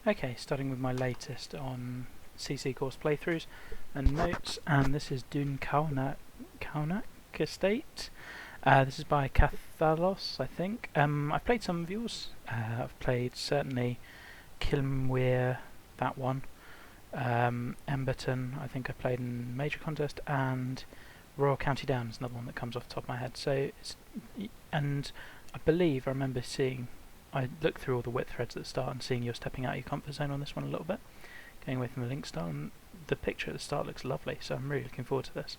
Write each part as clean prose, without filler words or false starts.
Okay, starting with my latest on CC course playthroughs and notes, and this is Dune Caonach Estate. This is by Cathalos, I think. I've played some of yours. I've played certainly Kilmweir, that one. Emberton, I think I played in Major Contest, and Royal County Down is another one that comes off the top of my head. So, and I believe I remember seeing. I looked through all the wit threads at the start and seeing you're stepping out of your comfort zone on this one a little bit, going away from the link style, and the picture at the start looks lovely, so I'm really looking forward to this.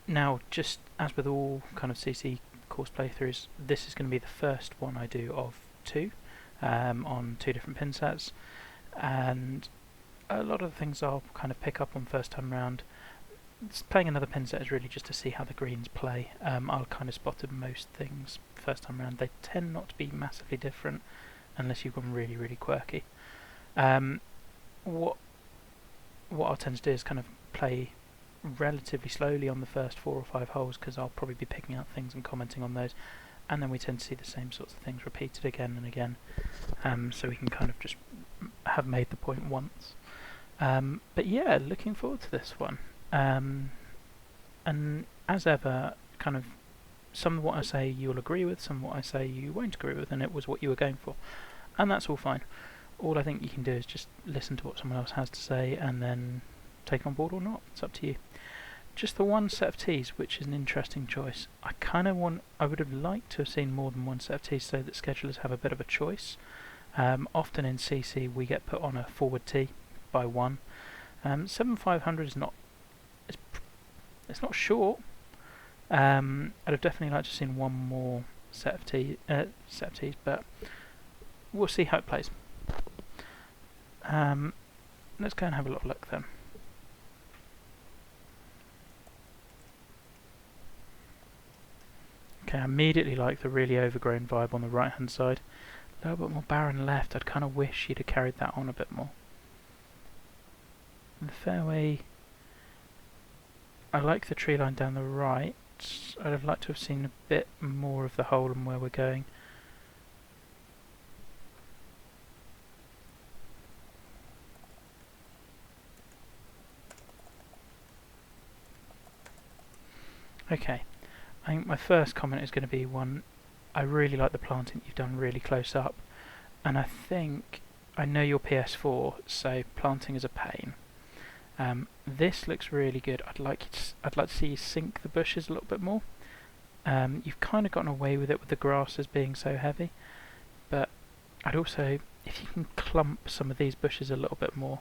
Now, just as with all kind of CC course playthroughs, this is going to be the first one I do of two, on two different pin sets, and a lot of the things I'll kind of pick up on first time round. Playing another pin set is really just to see how the greens play. I'll kind of spotted most things first time round. They tend not to be massively different unless you've gone really, really quirky. What I'll tend to do is kind of play relatively slowly on the first 4 or 5 holes, because I'll probably be picking out things and commenting on those, and then we tend to see the same sorts of things repeated again and again, so we can kind of just have made the point once. But yeah, looking forward to this one. And as ever, kind of some of what I say you'll agree with, some of what I say you won't agree with, and it was what you were going for, and that's all fine. All I think you can do is just listen to what someone else has to say and then take it on board or not. It's up to you. Just the one set of tees, which is an interesting choice. I would have liked to have seen more than one set of tees so that schedulers have a bit of a choice. Often in CC we get put on a forward tee by one. 7,500 is not. It's not short. I'd have definitely liked to have seen one more set of tees, but we'll see how it plays. Let's go and have a little look then. Okay, I immediately like the really overgrown vibe on the right hand side. A little bit more barren left. I'd kind of wish you'd have carried that on a bit more. And the fairway, I like the tree line down the right. I'd have liked to have seen a bit more of the hole and where we're going. Okay, I think my first comment is going to be one. I really like the planting you've done really close up, and I know you're PS4, so planting is a pain. This looks really good. I'd like to see you sink the bushes a little bit more. You've kind of gotten away with it with the grasses being so heavy, but I'd also, if you can clump some of these bushes a little bit more,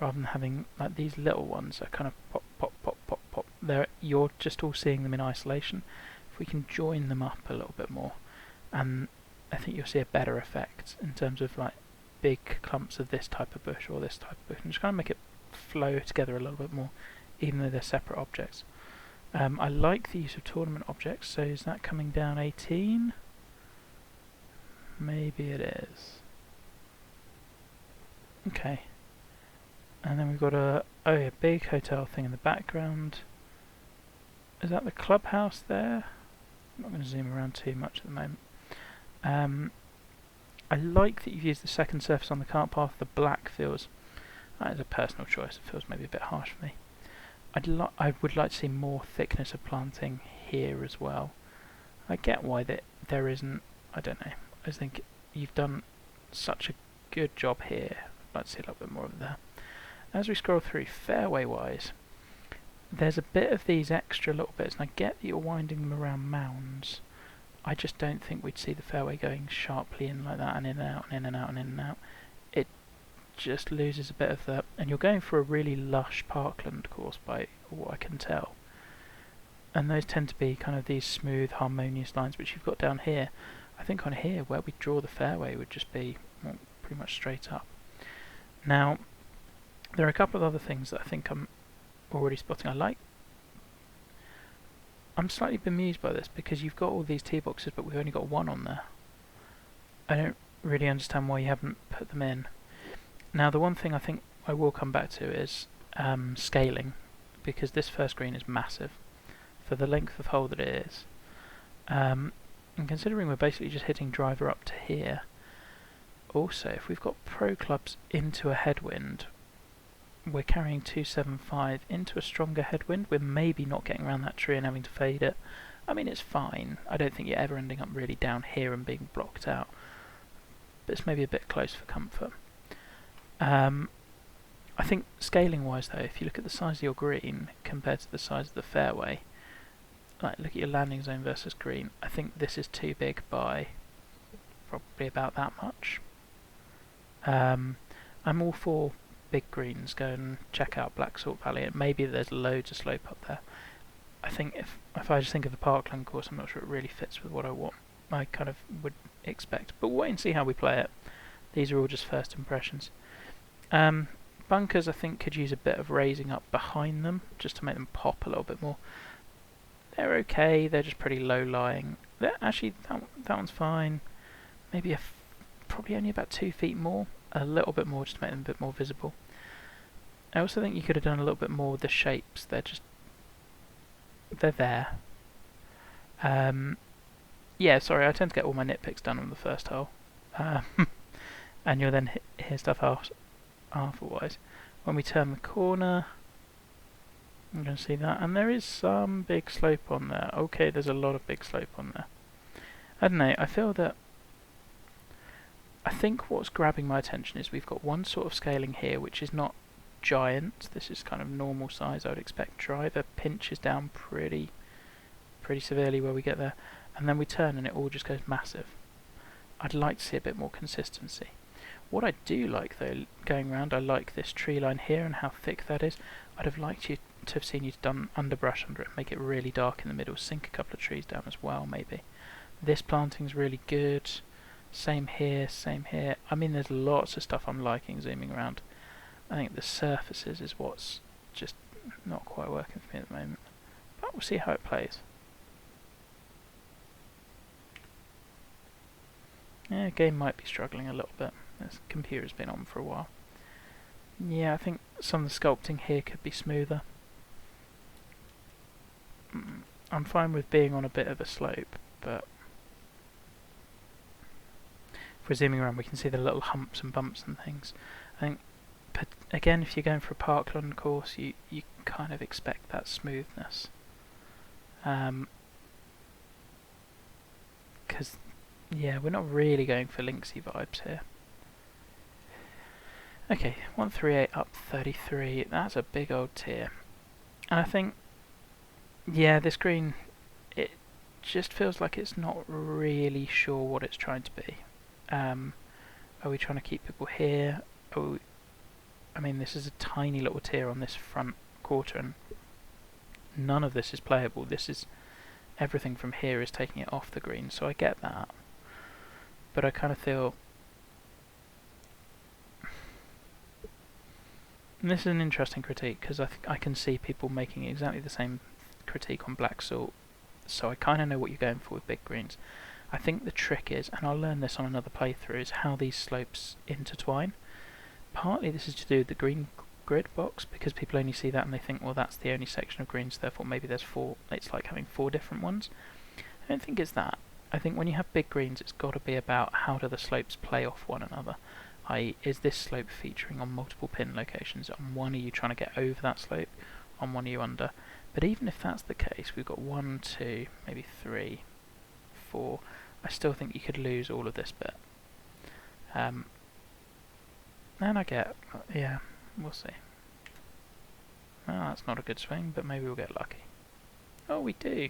rather than having like these little ones that kind of pop, pop, pop, pop, pop. You're just all seeing them in isolation. If we can join them up a little bit more, I think you'll see a better effect in terms of like big clumps of this type of bush or this type of bush, and just kind of make it flow together a little bit more, even though they're separate objects. I like the use of tournament objects, so is that coming down 18? Maybe it is. Okay. And then we've got a big hotel thing in the background. Is that the clubhouse there? I'm not going to zoom around too much at the moment. I like that you've used the second surface on the cart path. The black feels, that is a personal choice, it feels maybe a bit harsh for me. I would like to see more thickness of planting here as well. I get why there isn't, I don't know, I just think you've done such a good job here. I'd like to see a little bit more of it there. As we scroll through, fairway wise, there's a bit of these extra little bits, and I get that you're winding them around mounds. I just don't think we'd see the fairway going sharply in like that, and in and out, and in and out, and in and out. It just loses a bit of the, and you're going for a really lush parkland course by what I can tell, and those tend to be kind of these smooth harmonious lines which you've got down here. I think on here where we draw the fairway would just be pretty much straight up. Now there are a couple of other things that I think I'm already spotting. I'm slightly bemused by this because you've got all these tee boxes but we've only got one on there. I don't really understand why you haven't put them in. Now the one thing I think I will come back to is scaling, because this first green is massive for the length of hole that it is. And considering we're basically just hitting driver up to here, Also, if we've got pro clubs into a headwind, we're carrying 275 into a stronger headwind. We're maybe not getting around that tree and having to fade it. I mean, it's fine. I don't think you're ever ending up really down here and being blocked out. But it's maybe a bit close for comfort. I think scaling-wise, though, if you look at the size of your green compared to the size of the fairway, like look at your landing zone versus green, I think this is too big by probably about that much. I'm all for big greens. Go and check out Black Salt Valley. And maybe there's loads of slope up there. I think if I just think of the Parkland course, I'm not sure it really fits with what I kind of would expect. But we'll wait and see how we play it. These are all just first impressions. Bunkers, I think, could use a bit of raising up behind them, just to make them pop a little bit more. They're okay, they're just pretty low-lying. Actually, that one's fine. Maybe probably only about 2 feet more. A little bit more, just to make them a bit more visible. I also think you could have done a little bit more with the shapes. They're there. Yeah, sorry, I tend to get all my nitpicks done on the first hole. And you'll then hear stuff afterwards. When we turn the corner, I'm going to see that, and there is some big slope on there. Okay, there's a lot of big slope on there. I don't know, I think what's grabbing my attention is we've got one sort of scaling here, which is not giant. This is kind of normal size, I would expect. Driver pinches down pretty severely where we get there, and then we turn and it all just goes massive. I'd like to see a bit more consistency. What I do like, though, going around, I like this tree line here and how thick that is. I'd have liked you to have seen you done underbrush under it, make it really dark in the middle, sink a couple of trees down as well, maybe. This planting's really good. Same here, same here. I mean, there's lots of stuff I'm liking zooming around. I think the surfaces is what's just not quite working for me at the moment. But we'll see how it plays. Yeah, game might be struggling a little bit. This computer's been on for a while. Yeah, I think some of the sculpting here could be smoother. I'm fine with being on a bit of a slope, but if we're zooming around we can see the little humps and bumps and things. I think, again, if you're going for a Parkland course, you kind of expect that smoothness. Because, yeah, we're not really going for linksy vibes here. Okay, 138 up 33, that's a big old tier. And I think, yeah, this green, it just feels like it's not really sure what it's trying to be. Are we trying to keep people here? I mean, this is a tiny little tier on this front quarter, and none of this is playable. This is, everything from here is taking it off the green, so I get that. But I kind of feel, and this is an interesting critique, because I can see people making exactly the same critique on Black Salt, so I kind of know what you're going for with big greens. I think the trick is, and I'll learn this on another playthrough, is how these slopes intertwine. Partly this is to do with the green grid box, because people only see that and they think, well, that's the only section of greens, therefore maybe there's 4, it's like having 4 different ones. I don't think it's that. I think when you have big greens, it's got to be about how do the slopes play off one another. I.e., is this slope featuring on multiple pin locations? On one, are you trying to get over that slope? On one, are you under? But even if that's the case, we've got 1, 2, maybe 3, 4. I still think you could lose all of this bit. And I get, yeah, we'll see. Well, that's not a good swing, but maybe we'll get lucky. Oh, we do.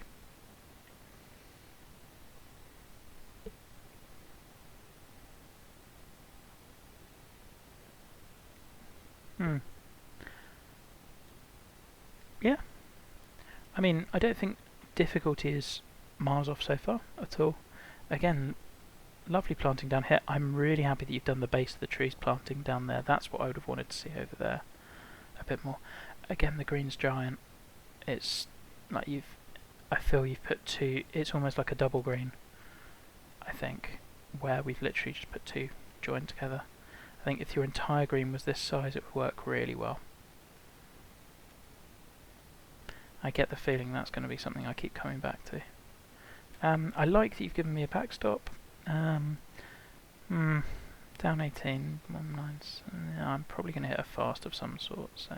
Yeah. I mean, I don't think difficulty is miles off so far at all. Again, lovely planting down here. I'm really happy that you've done the base of the trees planting down there. That's what I would have wanted to see over there a bit more. Again, the green's giant. It's like I feel you've put 2, it's almost like a double green, I think, where we've literally just put 2 joined together. I think if your entire green was this size, it would work really well. I get the feeling that's going to be something I keep coming back to. I like that you've given me a backstop. Don't Down 18, 1, 9, yeah, I'm probably going to hit a fast of some sort, so.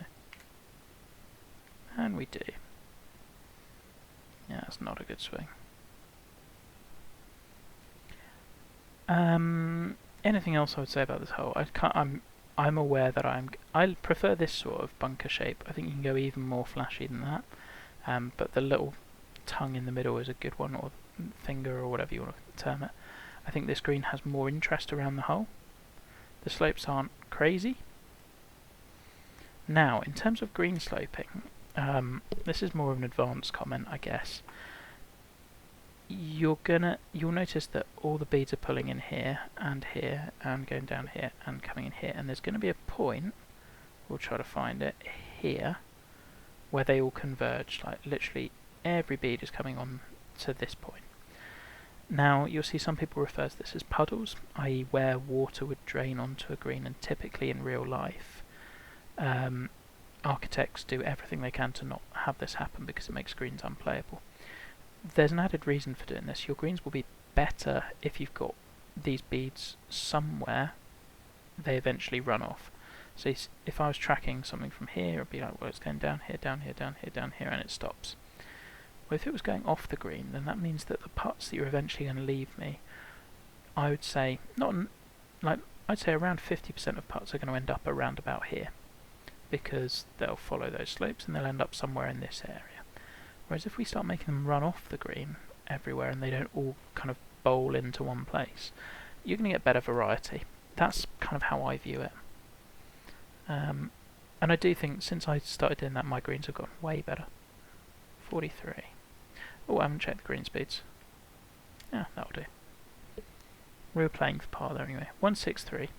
And we do. Yeah, that's not a good swing. Anything else I would say about this hole? I'm aware that I prefer this sort of bunker shape. I think you can go even more flashy than that. But the little tongue in the middle is a good one, or finger, or whatever you want to term it. I think this green has more interest around the hole. The slopes aren't crazy. Now, in terms of green sloping, this is more of an advanced comment, I guess. You'll notice that all the beads are pulling in here, and going down here, and coming in here, and there's going to be a point, we'll try to find it, here, where they all converge, like literally every bead is coming on to this point. Now, you'll see some people refer to this as puddles, i.e. where water would drain onto a green, and typically in real life, architects do everything they can to not have this happen because it makes greens unplayable. There's an added reason for doing this. Your greens will be better if you've got these beads somewhere they eventually run off. So if I was tracking something from here, it'd be like, well, it's going down here, down here, down here, down here, and it stops. Well, if it was going off the green, then that means that the putts that you're eventually going to leave me, I would say, I'd say around 50% of putts are going to end up around about here, because they'll follow those slopes and they'll end up somewhere in this area. Whereas if we start making them run off the green everywhere and they don't all kind of bowl into one place, you're going to get better variety. That's kind of how I view it. And I do think since I started doing that, my greens have gotten way better. 43. Oh, I haven't checked the green speeds. Yeah, that'll do. We were playing for par there anyway. 163.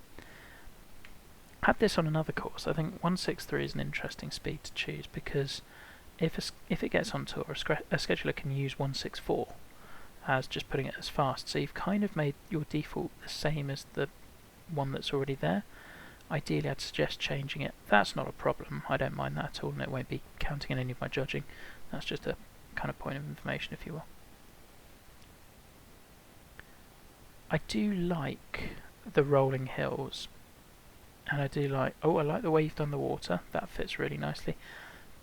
Had this on another course. I think 163 is an interesting speed to choose because if it gets on tour, a scheduler can use 164 as just putting it as fast. So you've kind of made your default the same as the one that's already there. Ideally, I'd suggest changing it. That's not a problem. I don't mind that at all, and it won't be counting in any of my judging. That's just a kind of point of information, if you will. I do like the rolling hills, and I do like. Oh, I like the way you've done the water. That fits really nicely.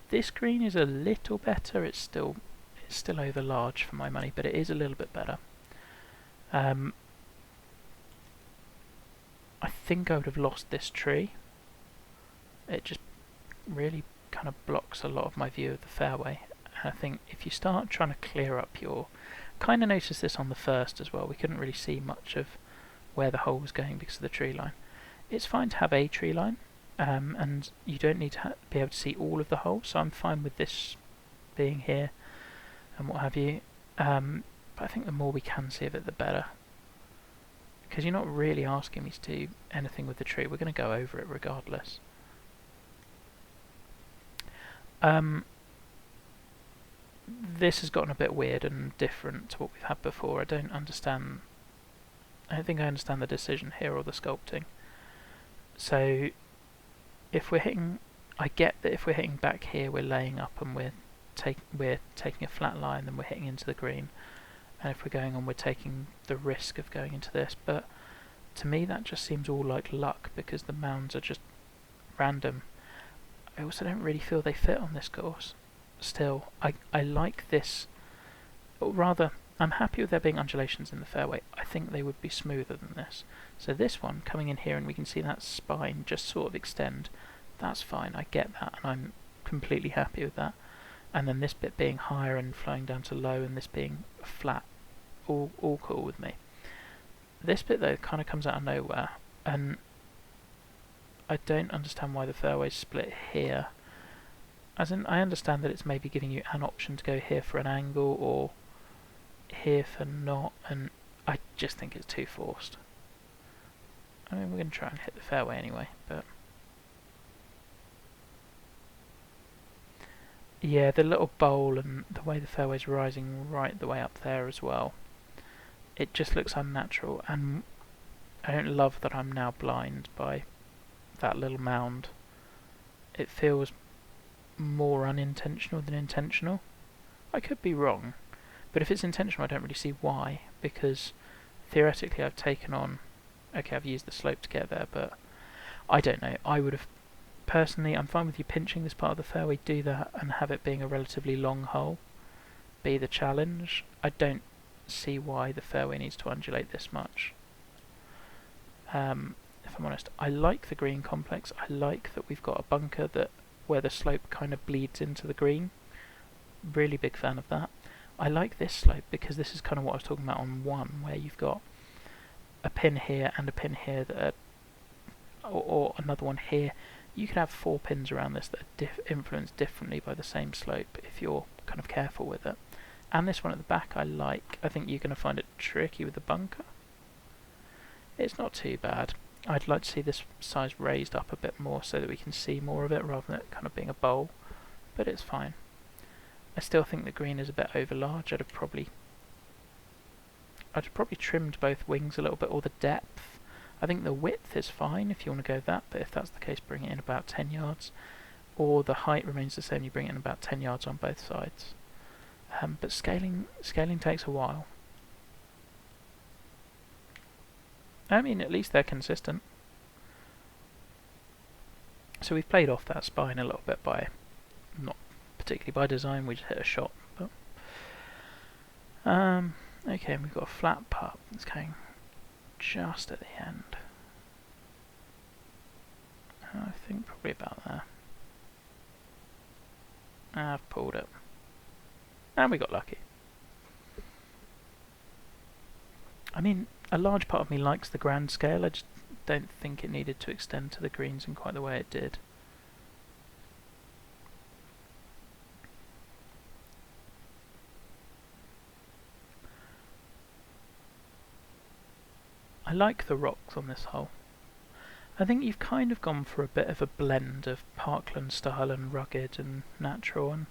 This green is a little better. It's still over large for my money, but it is a little bit better. I think I would have lost this tree. It just really kind of blocks a lot of my view of the fairway. And I think if you start trying to clear up your... Kind of noticed this on the first as well. We couldn't really see much of where the hole was going because of the tree line. It's fine to have a tree line, and you don't need to be able to see all of the hole, so I'm fine with this being here and what have you. But I think the more we can see of it, the better. Because you're not really asking me to do anything with the tree. We're going to go over it regardless. This has gotten a bit weird and different to what we've had before. I don't think I understand the decision here or the sculpting. So if we're hitting, I get that if we're hitting back here, we're laying up and we're taking a flat line, then we're hitting into the green. And if we're going on, we're taking the risk of going into this. But to me, that just seems all like luck because the mounds are just random. I also don't really feel they fit on this course. Still, I like this, or rather, I'm happy with there being undulations in the fairway. I think they would be smoother than this. So this one, coming in here and we can see that spine just sort of extend, that's fine, I get that, and I'm completely happy with that. And then this bit being higher and flowing down to low and this being flat, all cool with me. This bit though kind of comes out of nowhere, and I don't understand why the fairway's split here. As in, I understand that it's maybe giving you an option to go here for an angle or here for not, and I just think it's too forced. I mean, we're going to try and hit the fairway anyway, but... Yeah, the little bowl and the way the fairway's rising right the way up there as well. It just looks unnatural, and I don't love that I'm now blind by that little mound. It feels more unintentional than intentional. I could be wrong, but if it's intentional I don't really see why, because theoretically I've taken on Okay, I've used the slope to get there, but I don't know. I would have, personally, I'm fine with you pinching this part of the fairway, do that, and have it being a relatively long hole be the challenge. I don't see why the fairway needs to undulate this much. If I'm honest, I like the green complex. I like that we've got a bunker that where the slope kind of bleeds into the green. Really big fan of that. I like this slope because this is kind of what I was talking about on 1, where you've got a pin here and a pin here that are, or another one here. You could have 4 pins around this that are influenced differently by the same slope if you're kind of careful with it. And this one at the back I like. I think you're going to find it tricky with the bunker. It's not too bad. I'd like to see this size raised up a bit more so that we can see more of it rather than it kind of being a bowl, but it's fine. I still think the green is a bit over large. I'd have probably trimmed both wings a little bit, or the depth. I think the width is fine if you want to go that, but if that's the case, bring it in about 10 yards. Or the height remains the same, you bring it in about 10 yards on both sides. But scaling takes a while. I mean, at least they're consistent. So we've played off that spine a little bit by, not particularly by design, we just hit a shot. But okay, and we've got a flat putt that's going just at the end. I think probably about there. I've pulled it. And we got lucky. I mean, a large part of me likes the grand scale, I just don't think it needed to extend to the greens in quite the way it did. I like the rocks on this hole. I think you've kind of gone for a bit of a blend of parkland style and rugged and natural, and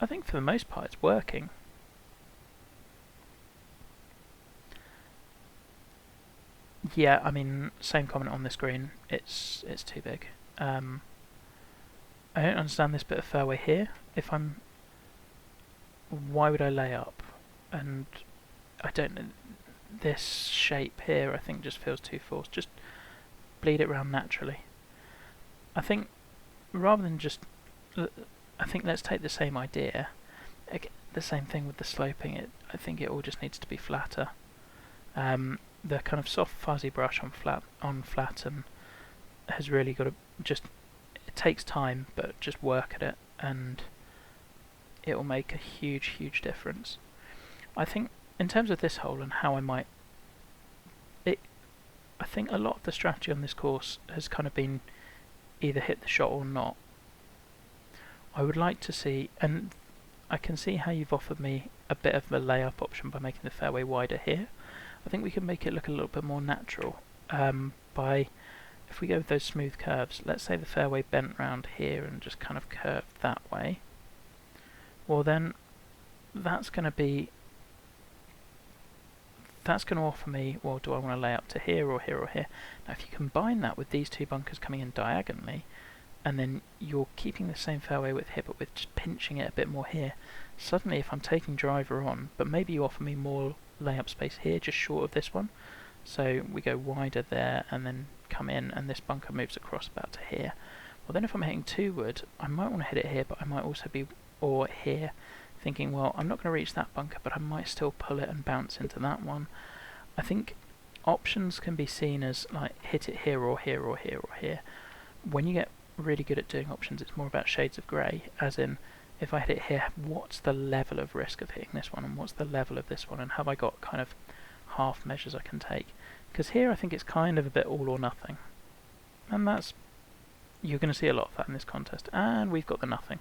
I think for the most part it's working. Yeah, I mean, same comment on this green. It's too big. I don't understand this bit of fairway here. Why would I lay up? And I don't know. This shape here, I think, just feels too forced. Just bleed it round naturally. I think rather than just, I think let's take the same idea. The same thing with the sloping. I think it all just needs to be flatter. The kind of soft fuzzy brush on flatten has really got to just, it takes time, but just work at it and it will make a huge difference. I think in terms of this hole and how I think a lot of the strategy on this course has kind of been either hit the shot or not. I would like to see, and I can see how you've offered me a bit of a layup option by making the fairway wider here. I think we can make it look a little bit more natural by, if we go with those smooth curves, let's say the fairway bent round here and just kind of curved that way. Well then, that's going to offer me, well, do I want to lay up to here or here or here? Now if you combine that with these two bunkers coming in diagonally, and then you're keeping the same fairway width here but with just pinching it a bit more here, suddenly if I'm taking driver on, but maybe you offer me more layup space here, just short of this one, so we go wider there and then come in and this bunker moves across about to here. Well then if I'm hitting 2 wood, I might want to hit it here, but I might also be, or here, thinking, well, I'm not going to reach that bunker, but I might still pull it and bounce into that one. I think options can be seen as like hit it here or here or here or here. When you get really good at doing options, it's more about shades of grey, as in, if I hit it here, what's the level of risk of hitting this one, and what's the level of this one, and have I got kind of half measures I can take? Because here I think it's kind of a bit all or nothing, and that's, you're going to see a lot of that in this contest, and we've got the nothing.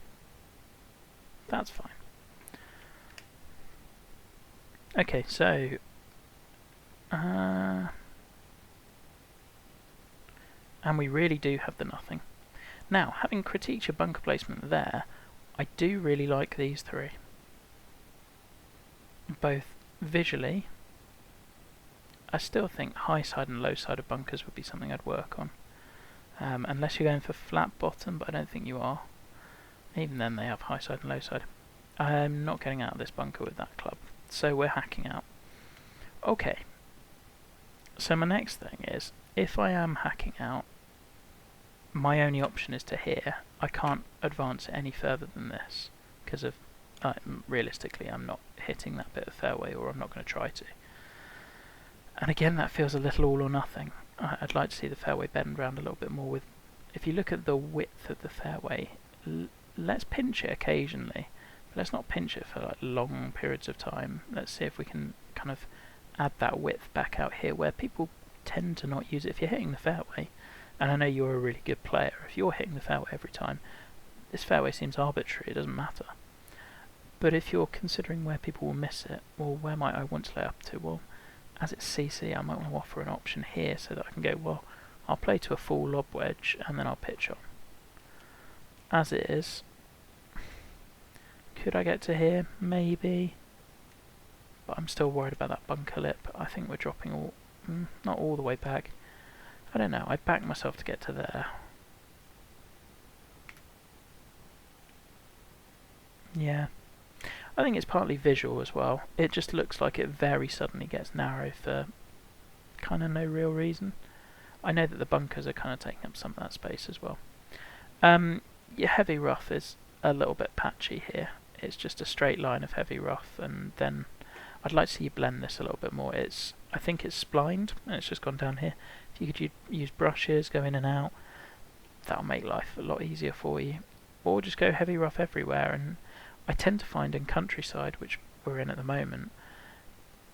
That's fine. Okay, so and we really do have the nothing. Now, having critiqued your bunker placement there, I do really like these 3. Both visually, I still think high side and low side of bunkers would be something I'd work on. Unless you're going for flat bottom, but I don't think you are. Even then they have high side and low side. I'm not getting out of this bunker with that club, so we're hacking out. Okay, So my next thing is, if I am hacking out, my only option is to here. I can't advance it any further than this, because of, realistically, I'm not hitting that bit of fairway, or I'm not going to try to. And again, that feels a little all or nothing. I'd like to see the fairway bend round a little bit more. If you look at the width of the fairway, let's pinch it occasionally, but let's not pinch it for like long periods of time. Let's see if we can kind of add that width back out here, where people tend to not use it. If you're hitting the fairway, and I know you're a really good player, if you're hitting the fairway every time, this fairway seems arbitrary, it doesn't matter. But if you're considering where people will miss it, well, where might I want to lay up to? Well, as it's CC, I might want to offer an option here so that I can go, well, I'll play to a full lob wedge and then I'll pitch on. As it is, could I get to here? Maybe. But I'm still worried about that bunker lip. I think we're dropping not all the way back. I don't know, I backed myself to get to there. Yeah. I think it's partly visual as well. It just looks like it very suddenly gets narrow for kind of no real reason. I know that the bunkers are kind of taking up some of that space as well. Your heavy rough is a little bit patchy here. It's just a straight line of heavy rough, and then I'd like to see you blend this a little bit more. I think it's splined, and it's just gone down here. If you could use brushes, go in and out, that'll make life a lot easier for you. Or just go heavy rough everywhere. And I tend to find in countryside, which we're in at the moment,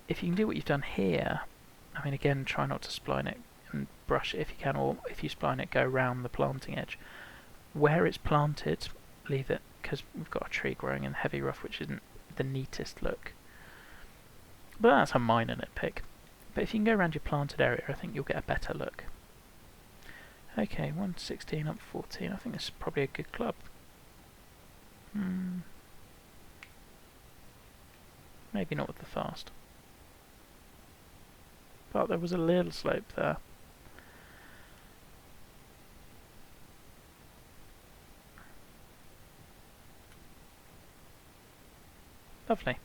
if you can do what you've done here, I mean, again, try not to spline it and brush it if you can, or if you spline it, go around the planting edge. Where it's planted, leave it, because we've got a tree growing in heavy rough, which isn't the neatest look. But that's a minor nitpick. But if you can go around your planted area, I think you'll get a better look. Okay, 116 up 14. I think this is probably a good club. Maybe not with the fast. But there was a little slope there. Lovely.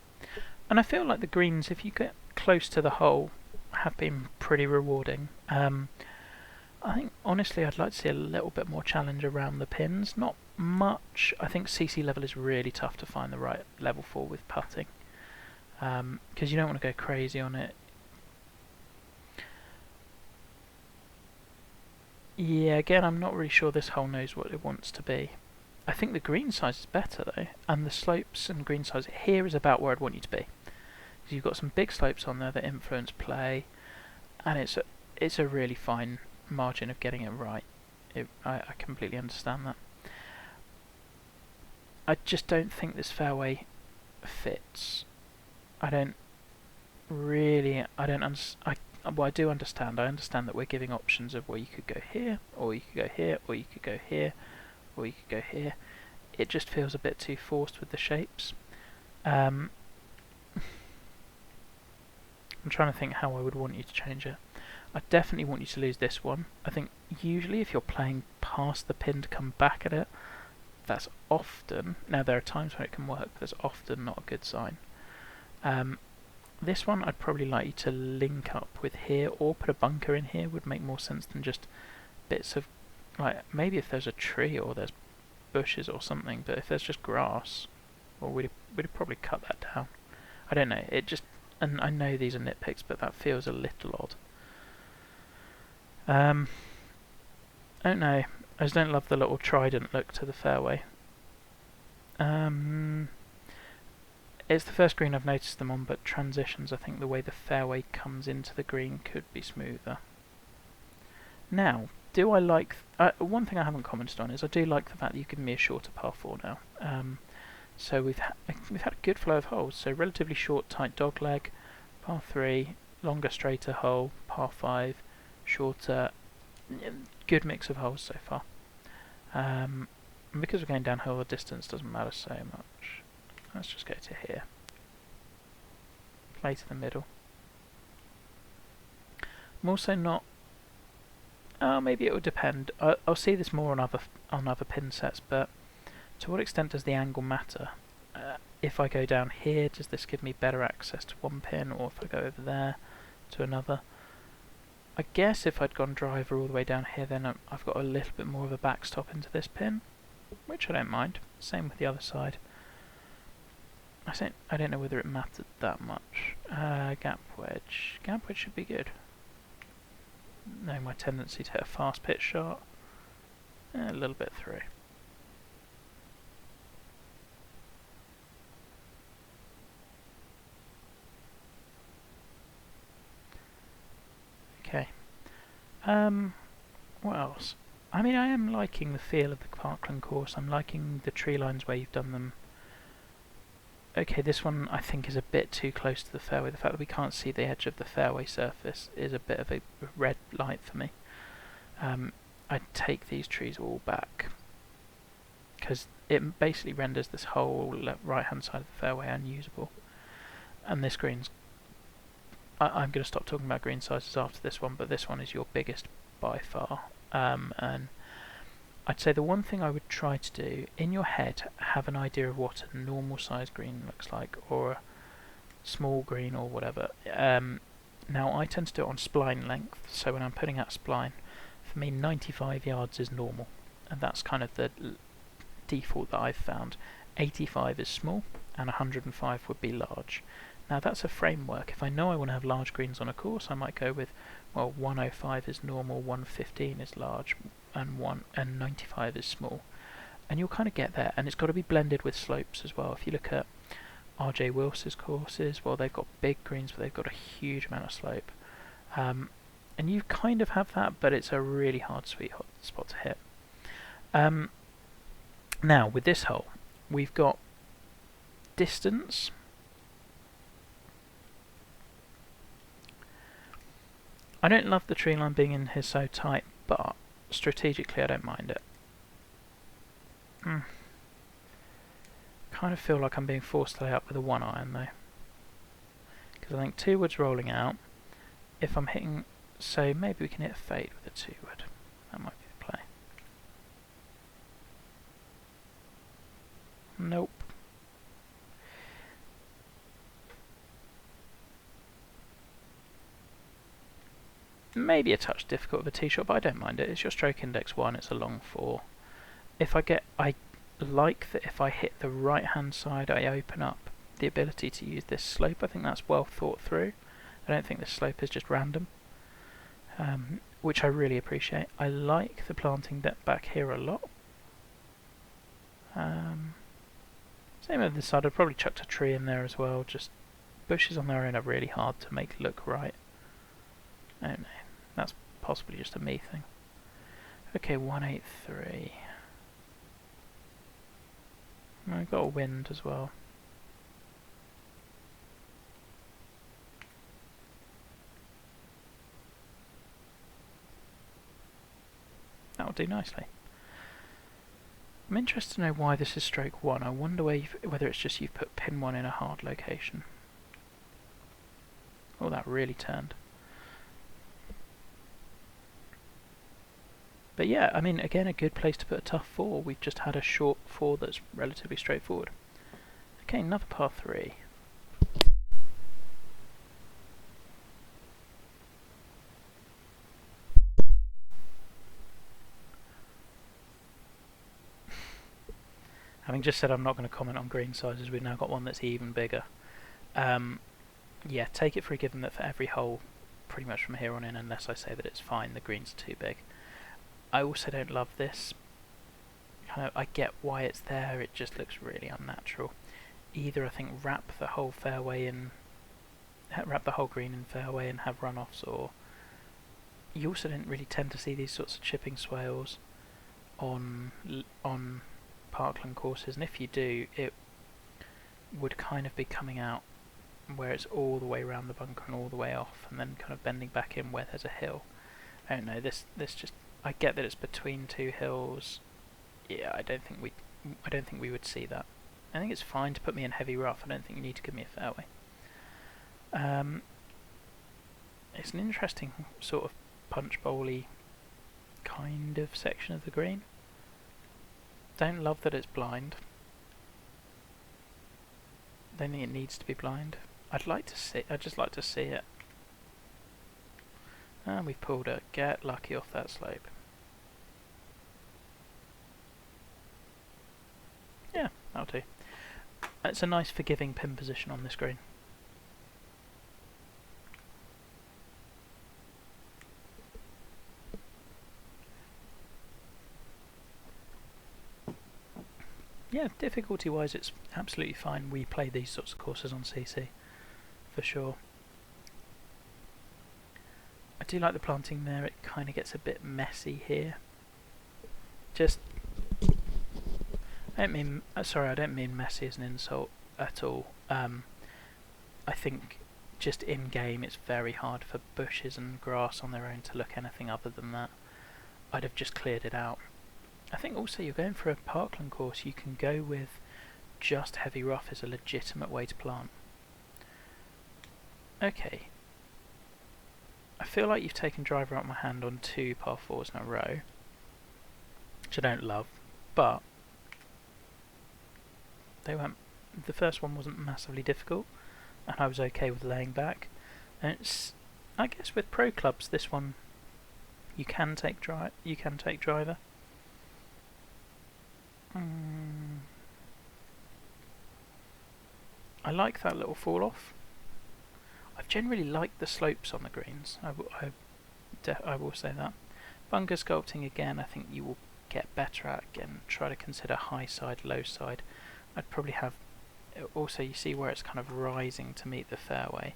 And I feel like the greens, if you get close to the hole, have been pretty rewarding. I think, honestly, I'd like to see a little bit more challenge around the pins. Not much. I think CC level is really tough to find the right level for with putting. Because you don't want to go crazy on it. Yeah, again, I'm not really sure this hole knows what it wants to be. I think the green size is better though, and the slopes and green size here is about where I'd want you to be. Because you've got some big slopes on there that influence play, and it's a really fine margin of getting it right. I completely understand that. I just don't think this fairway fits. I do understand. I understand that we're giving options of where you could go here, or you could go here, or you could go here, or you could go here. It just feels a bit too forced with the shapes. I'm trying to think how I would want you to change it. I definitely want you to lose this one. I think usually if you're playing past the pin to come back at it, that's often, now there are times when it can work, but that's often not a good sign. This one I'd probably like you to link up with here, or put a bunker in here would make more sense than just bits of, like, maybe if there's a tree or there's bushes or something, but if there's just grass, well, we'd probably cut that down. I don't know, it just, and I know these are nitpicks, but that feels a little odd. I don't know, I just don't love the little trident look to the fairway. It's the first green I've noticed them on, but transitions, I think the way the fairway comes into the green could be smoother. Now, do I like... one thing I haven't commented on is I do like the fact that you've given me a shorter par 4 now. So we've had a good flow of holes, so relatively short, tight dogleg, par 3, longer, straighter hole, par 5, shorter, good mix of holes so far. And because we're going downhill, the distance doesn't matter so much. Let's just go to here. Play to the middle. I'm also not... maybe it would depend. I'll see this more on other pin sets, but to what extent does the angle matter? If I go down here, does this give me better access to one pin, or if I go over there to another? I guess if I'd gone driver all the way down here, then I've got a little bit more of a backstop into this pin, which I don't mind. Same with the other side. I don't know whether it mattered that much. Gap wedge. Gap wedge should be good. No, my tendency to hit a fast pitch shot. A little bit through. Okay. What else? I mean, I am liking the feel of the Parkland course. I'm liking the tree lines where you've done them. Okay, this one I think is a bit too close to the fairway. The fact that we can't see the edge of the fairway surface is a bit of a red light for me. I'd take these trees all back, because it basically renders this whole right hand side of the fairway unusable. And this green's... I'm going to stop talking about green sizes after this one, but this one is your biggest by far. And I'd say the one thing I would try to do, in your head, have an idea of what a normal size green looks like, or a small green, or whatever. Now, I tend to do it on spline length, so when I'm putting out spline, for me 95 yards is normal, and that's kind of the default that I've found. 85 is small, and 105 would be large. Now that's a framework. If I know I want to have large greens on a course, I might go with, well, 105 is normal, 115 is large, and 95 is small. And you'll kind of get there, and it's got to be blended with slopes as well. If you look at RJ Wils's courses, well, they've got big greens, but they've got a huge amount of slope. And you kind of have that, but it's a really hard sweet spot to hit. Now, with this hole, we've got distance. I don't love the tree line being in here so tight, but strategically I don't mind it. Kind of feel like I'm being forced to lay up with a 1 iron though, because I think 2 wood's rolling out. If I'm hitting, so maybe we can hit a fade with a 2 wood. That might be the play. Nope. Maybe a touch difficult with a tee shot, but I don't mind it. It's your stroke index 1, it's a long 4. I like that if I hit the right hand side, I open up the ability to use this slope. I think that's well thought through. I don't think this slope is just random, which I really appreciate. I like the planting depth back here a lot. Same with this side. I'd probably chucked a tree in there as well. Just bushes on their own are really hard to make look right. I don't know. That's possibly just a me thing. Okay, 183. I've got a wind as well. That'll do nicely. I'm interested to know why this is stroke 1. I wonder whether it's just you've put pin 1 in a hard location. Oh, that really turned. But yeah, I mean, again, a good place to put a tough 4. We've just had a short 4 that's relatively straightforward. Okay, another par 3. Having just said I'm not going to comment on green sizes, we've now got one that's even bigger. Yeah, take it for a given that for every hole, pretty much from here on in, unless I say that it's fine, the greens are too big. I also don't love this. I get why it's there, it just looks really unnatural. Either I think wrap the whole green in fairway and have runoffs, or you also don't really tend to see these sorts of chipping swales on Parkland courses, and if you do, it would kind of be coming out where it's all the way around the bunker and all the way off, and then kind of bending back in where there's a hill. I don't know. This just, I get that it's between 2 hills. Yeah, I don't think we would see that. I think it's fine to put me in heavy rough. I don't think you need to give me a fairway. It's an interesting sort of punch bowly kind of section of the green. Don't love that it's blind. Don't think it needs to be blind. I'd just like to see it. And we've pulled a get lucky off that slope. Yeah, that'll do. It's a nice forgiving pin position on this green. Yeah, difficulty-wise it's absolutely fine. We play these sorts of courses on CC, for sure. I do like the planting there, it kind of gets a bit messy here. Just... I don't mean messy as an insult at all. I think just in-game it's very hard for bushes and grass on their own to look anything other than that. I'd have just cleared it out. I think also you're going for a parkland course, you can go with just heavy rough as a legitimate way to plant. Okay. I feel like you've taken driver out of my hand on 2 par 4s in a row, which I don't love, but the first one wasn't massively difficult, and I was okay with laying back. And it's, I guess with pro clubs, this one you can take driver. I like that little fall off. I've generally liked the slopes on the greens. I will say that. Bunker sculpting again, I think you will get better at. Again, try to consider high side, low side. I'd probably have. Also, you see where it's kind of rising to meet the fairway.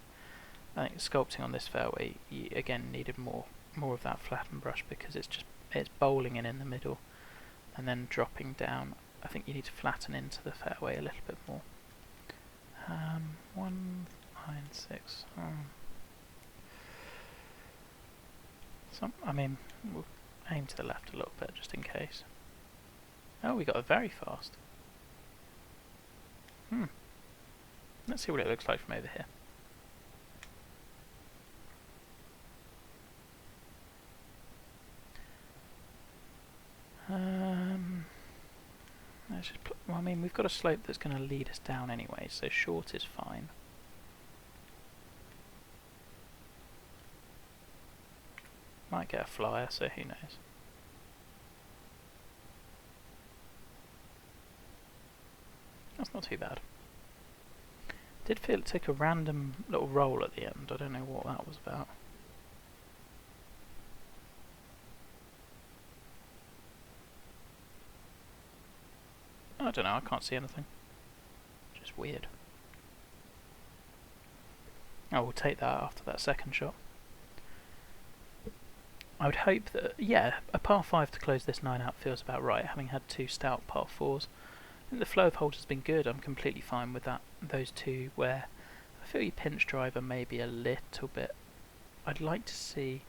I think sculpting on this fairway, you again needed more of that flattened brush because it's bowling in the middle, and then dropping down. I think you need to flatten into the fairway a little bit more. 196. I mean, we'll aim to the left a little bit just in case. Oh, we got a very fast. Let's see what it looks like from over here. Let's just well, I mean, we've got a slope that's going to lead us down anyway, so short is fine. Might get a flyer, so who knows. That's not too bad. Did feel it took a random little roll at the end. I don't know what that was about. I don't know, I can't see anything. Just weird. Oh, we'll take that after that second shot. I would hope that, yeah, a par 5 to close this 9 out feels about right, having had 2 stout par 4s. I think the flow of holes has been good. I'm completely fine with that. Those 2 where I feel you pinch driver maybe a little bit. I'd like to see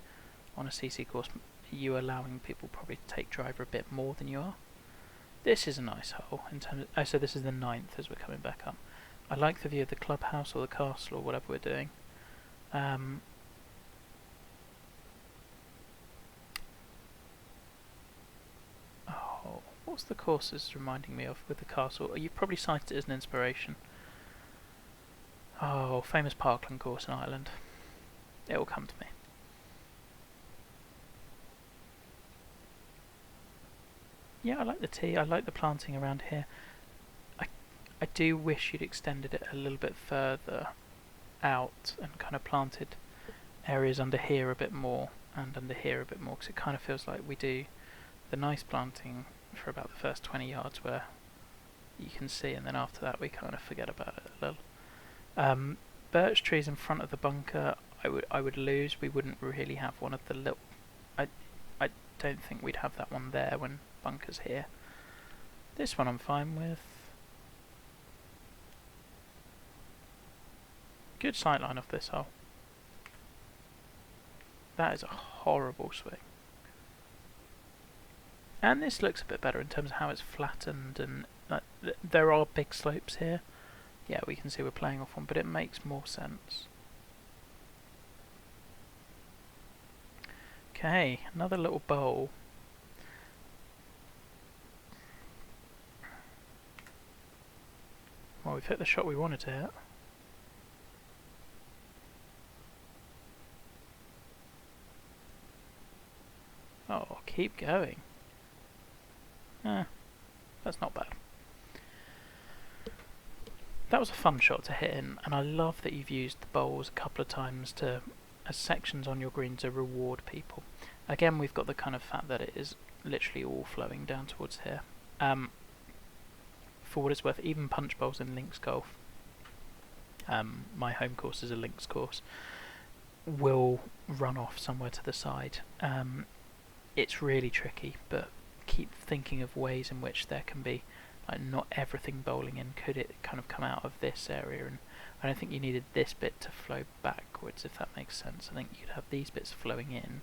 on a CC course you allowing people probably to take driver a bit more than you are. This is a nice hole in terms of, oh, so this is the 9th as we're coming back up. I like the view of the clubhouse or the castle or whatever we're doing. Oh, what's the courses reminding me of with the castle? You've probably cited it as an inspiration. Oh, famous Parkland course in Ireland. It will come to me. Yeah, I like the tee, I like the planting around here. I do wish you'd extended it a little bit further out and kind of planted areas under here a bit more and under here a bit more, because it kind of feels like we do the nice planting for about the first 20 yards where you can see, and then after that we kind of forget about it a little. Birch trees in front of the bunker, I would lose. We wouldn't really have one of the little... I don't think we'd have that one there when bunker's here. This one I'm fine with. Good sightline off this hole. That is a horrible swing. And this looks a bit better in terms of how it's flattened, and there are big slopes here. Yeah, we can see we're playing off one, but it makes more sense. Okay, another little bowl. Well, we've hit the shot we wanted to hit. keep going. That's not bad. That was a fun shot to hit in, and I love that you've used the bowls a couple of times as sections on your green to reward people. Again, we've got the kind of fact that it is literally all flowing down towards here. For what it's worth, even punch bowls in links golf, my home course is a links course, will run off somewhere to the side. It's really tricky, but keep thinking of ways in which there can be, like, not everything bowling in. Could it kind of come out of this area? And I don't think you needed this bit to flow backwards, if that makes sense. I think you could have these bits flowing in,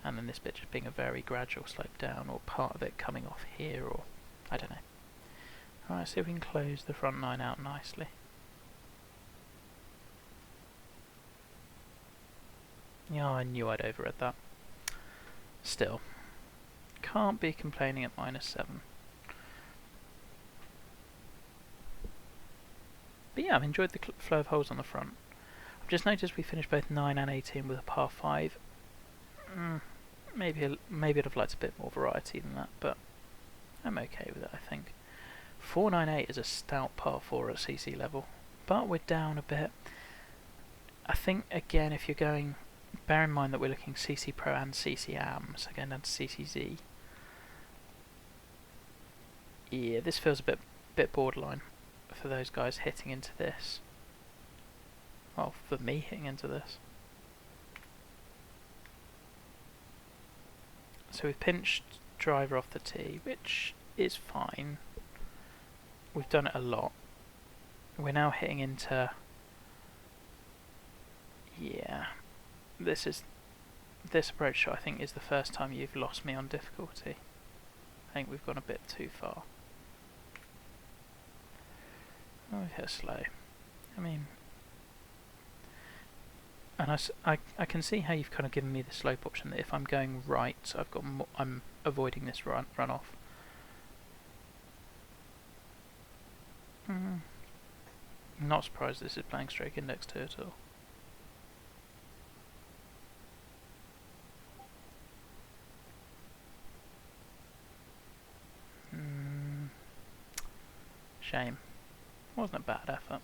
and then this bit just being a very gradual slope down, or part of it coming off here, or I don't know. Alright, see if we can close the front 9 out nicely. Yeah, I knew I'd overread that. Still, can't be complaining at -7. But yeah, I've enjoyed the flow of holes on the front. I've just noticed we finished both 9 and 18 with a par 5. Maybe I'd have liked a bit more variety than that, but I'm okay with it, I think. 498 is a stout par 4 at CC level, but we're down a bit. I think, again, if you're going, bear in mind that we're looking CC Pro and CC Am, so going down to CCZ. Yeah, this feels a bit borderline for those guys hitting into this. Well, for me hitting into this. So we've pinched driver off the tee, which is fine. We've done it a lot. We're now hitting into... Yeah. This approach shot, I think, is the first time you've lost me on difficulty. I think we've gone a bit too far. Oh, we've hit slow. I mean... And I can see how you've kind of given me the slope option, that if I'm going right, so I've got I'm avoiding this runoff. Not surprised this is playing stroke index 2 at all. Shame. Wasn't a bad effort.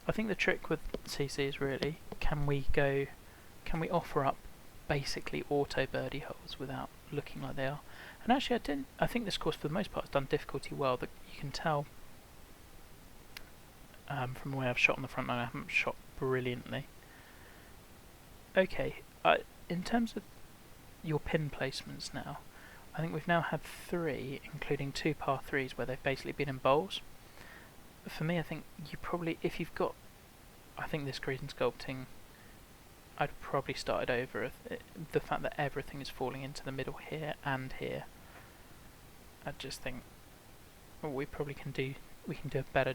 I think the trick with CC is really, can we offer up basically auto birdie holes without looking like they are? And actually I think this course for the most part has done difficulty well. That you can tell from the way I've shot on the front line, I haven't shot brilliantly. Okay, in terms of your pin placements now, I think we've now had 3, including 2 par 3s where they've basically been in bowls. For me, I think you probably, if you've got, I think this green sculpting, I'd probably started over the fact that everything is falling into the middle here and here. I just think we probably can do a better.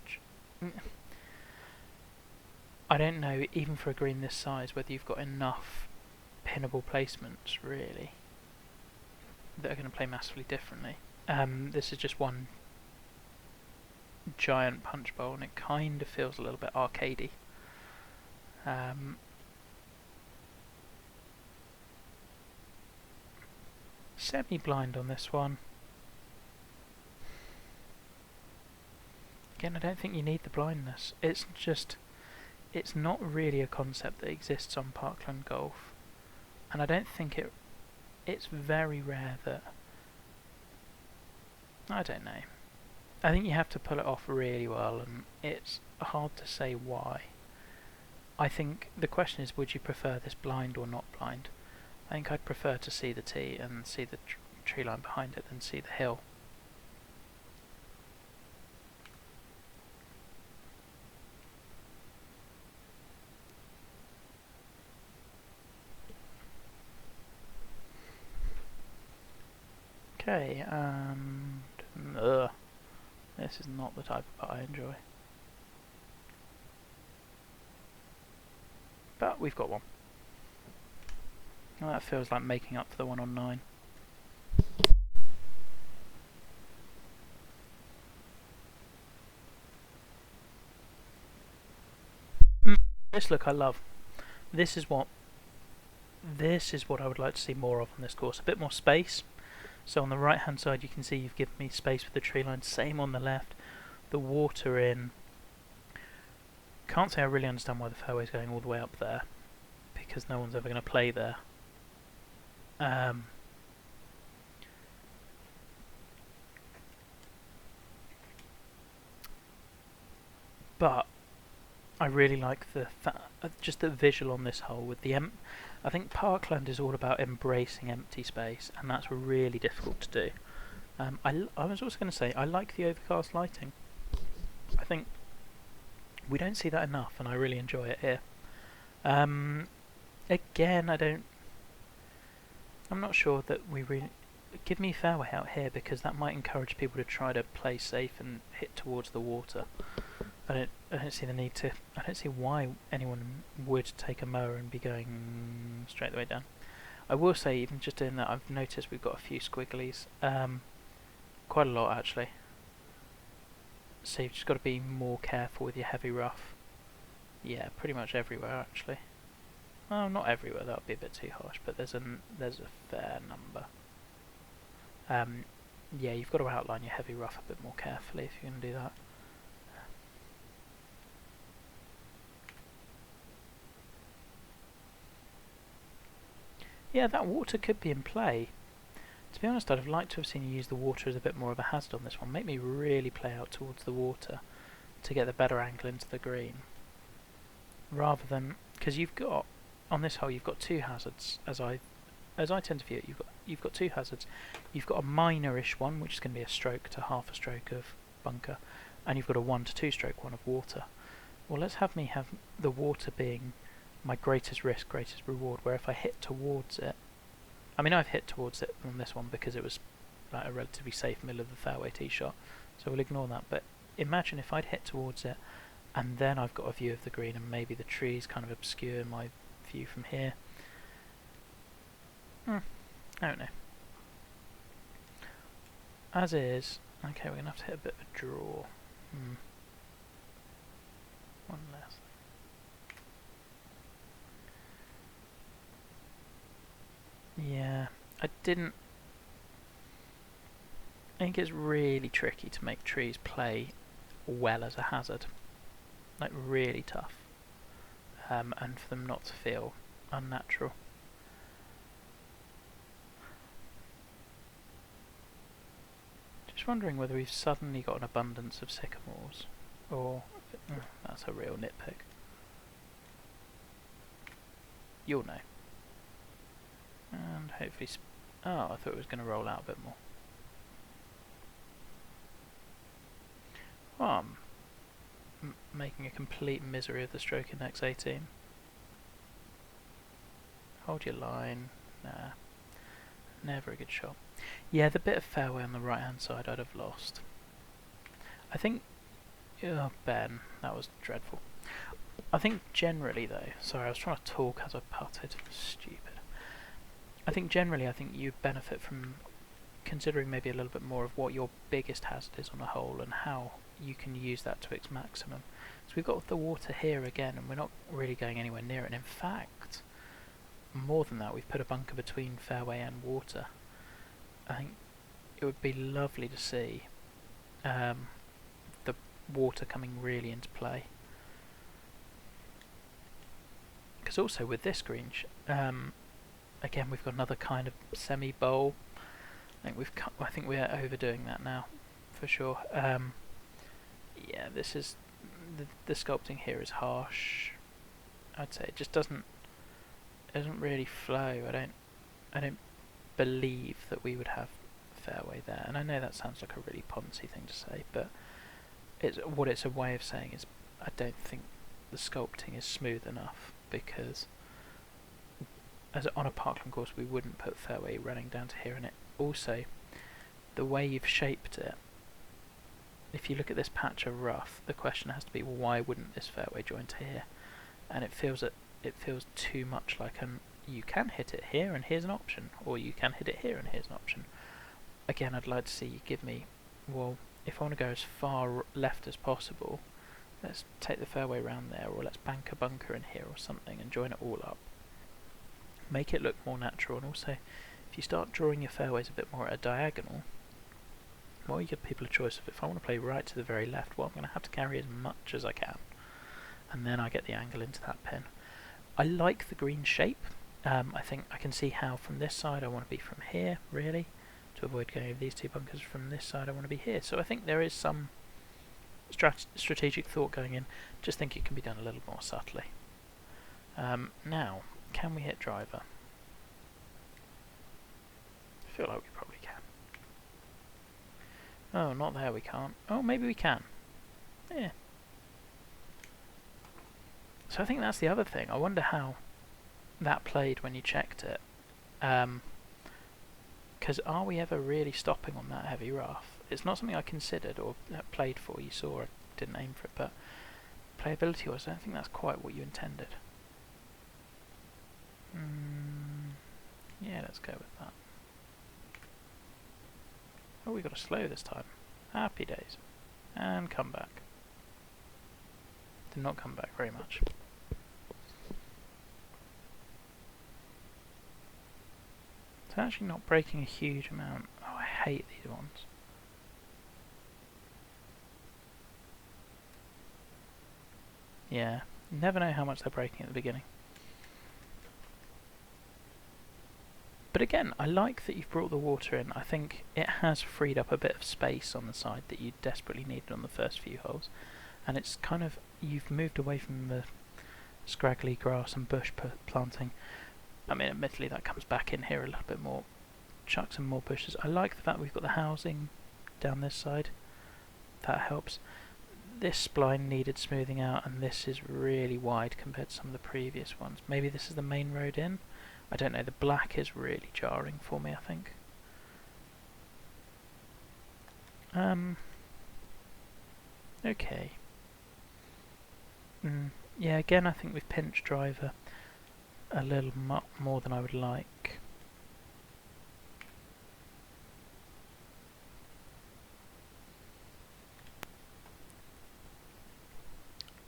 I don't know, even for a green this size, whether you've got enough pinnable placements really that are going to play massively differently. This is just one giant punch bowl, and it kind of feels a little bit arcadey. Semi-blind on this one. Again, I don't think you need the blindness. It's not really a concept that exists on Parkland Golf, and I don't think it's very rare that, I don't know. I think you have to pull it off really well, and it's hard to say why. I think the question is, would you prefer this blind or not blind? I think I'd prefer to see the tee and see the tree line behind it than see the hill. Okay, and... this is not the type of putt I enjoy. But we've got one. Well, that feels like making up for the one on 9. this look I love. This is what I would like to see more of on this course. A bit more space. So on the right hand side you can see you've given me space with the tree line. Same on the left. The water in. Can't say I really understand why the fairway is going all the way up there, because no one's ever going to play there. But I really like just the visual on this hole with the I think Parkland is all about embracing empty space, and that's really difficult to do. I was also going to say I like the overcast lighting. I think we don't see that enough, and I really enjoy it here. Again, I'm not sure that we really give me fairway out here, because that might encourage people to try to play safe and hit towards the water. I don't see the need to. I don't see why anyone would take a mower and be going straight the way down. I will say, even just doing that, I've noticed we've got a few squigglies. Quite a lot actually. So you've just got to be more careful with your heavy rough. Yeah, pretty much everywhere actually. Well, not everywhere. That would be a bit too harsh, but there's a fair number. Yeah, you've got to outline your heavy rough a bit more carefully if you're going to do that. Yeah, that water could be in play. To be honest, I'd have liked to have seen you use the water as a bit more of a hazard on this one. Make me really play out towards the water to get the better angle into the green. Rather than, because you've got, on this hole you've got two hazards, as I tend to view it, you've got two hazards. You've got a minor-ish one, which is going to be a stroke to half a stroke of bunker, and you've got a 1 to 2 stroke one of water. Well, let's have me have the water being my greatest risk, greatest reward, where if I hit towards it, I mean I've hit towards it on this one because it was like a relatively safe middle of the fairway tee shot, so we'll ignore that, but imagine if I'd hit towards it and then I've got a view of the green and maybe the trees kind of obscure my view from here. I don't know. As is, okay, we're going to have to hit a bit of a draw. One less. Yeah, I think it's really tricky to make trees play well as a hazard. Like, really tough. And for them not to feel unnatural. Just wondering whether we've suddenly got an abundance of sycamores, or that's a real nitpick. You'll know. And hopefully, oh, I thought it was going to roll out a bit more. Well, I'm making a complete misery of the stroke in X18. Hold your line. Nah, never a good shot. Yeah, the bit of fairway on the right hand side I'd have lost. I think, oh Ben, that was dreadful. I think generally though, sorry, I was trying to talk as I putted. Stupid. I think generally, you benefit from considering maybe a little bit more of what your biggest hazard is on a hole and how you can use that to its maximum. So we've got the water here again, and we're not really going anywhere near it. And in fact, more than that, we've put a bunker between fairway and water. I think it would be lovely to see the water coming really into play. Because also with this green, again, we've got another kind of semi-bowl. I think we're overdoing that now, for sure. Yeah, this is the sculpting here is harsh. I'd say it just doesn't really flow. I don't believe that we would have fairway there. And I know that sounds like a really poncy thing to say, but it's a way of saying is I don't think the sculpting is smooth enough, because as on a parkland course we wouldn't put fairway running down to here, and it also, the way you've shaped it, if you look at this patch of rough, the question has to be, well, why wouldn't this fairway join to here? And it feels too much like you can hit it here and here's an option, or you can hit it here and here's an option. Again, I'd like to see you give me, well, if I want to go as far left as possible, Let's take the fairway round there, or let's bank a bunker in here or something and join it all up. Make it look more natural, and also if you start drawing your fairways a bit more at a diagonal, well, you give people a choice of, if I want to play right to the very left, well, I'm going to have to carry as much as I can, and then I get the angle into that pin. I like the green shape. I think I can see how from this side I want to be from here, really, to avoid going over these two bunkers. From this side I want to be here, so I think there is some strategic thought going in. Just think it can be done a little more subtly. Now, can we hit driver? I feel like we probably can. Oh, not there, we can't. Oh, maybe we can. Yeah. So I think that's the other thing. I wonder how that played when you checked it. Because are we ever really stopping on that heavy rough? It's not something I considered or played for. You saw I didn't aim for it, but playability-wise, I don't think that's quite what you intended. Yeah, let's go with that. Oh, we got a slow this time. Happy days. And come back. Did not come back very much. It's actually not breaking a huge amount. Oh, I hate these ones. Yeah, never know how much they're breaking at the beginning. But again, I like that you've brought the water in. I think it has freed up a bit of space on the side that you desperately needed on the first few holes. And it's kind of, you've moved away from the scraggly grass and bush planting. I mean, admittedly that comes back in here a little bit more. Chuck some more bushes. I like the fact we've got the housing down this side. That helps. This spline needed smoothing out, and this is really wide compared to some of the previous ones. Maybe this is the main road in? I don't know, the black is really jarring for me, I think. Okay. Yeah, again I think we've pinched driver a little more than I would like.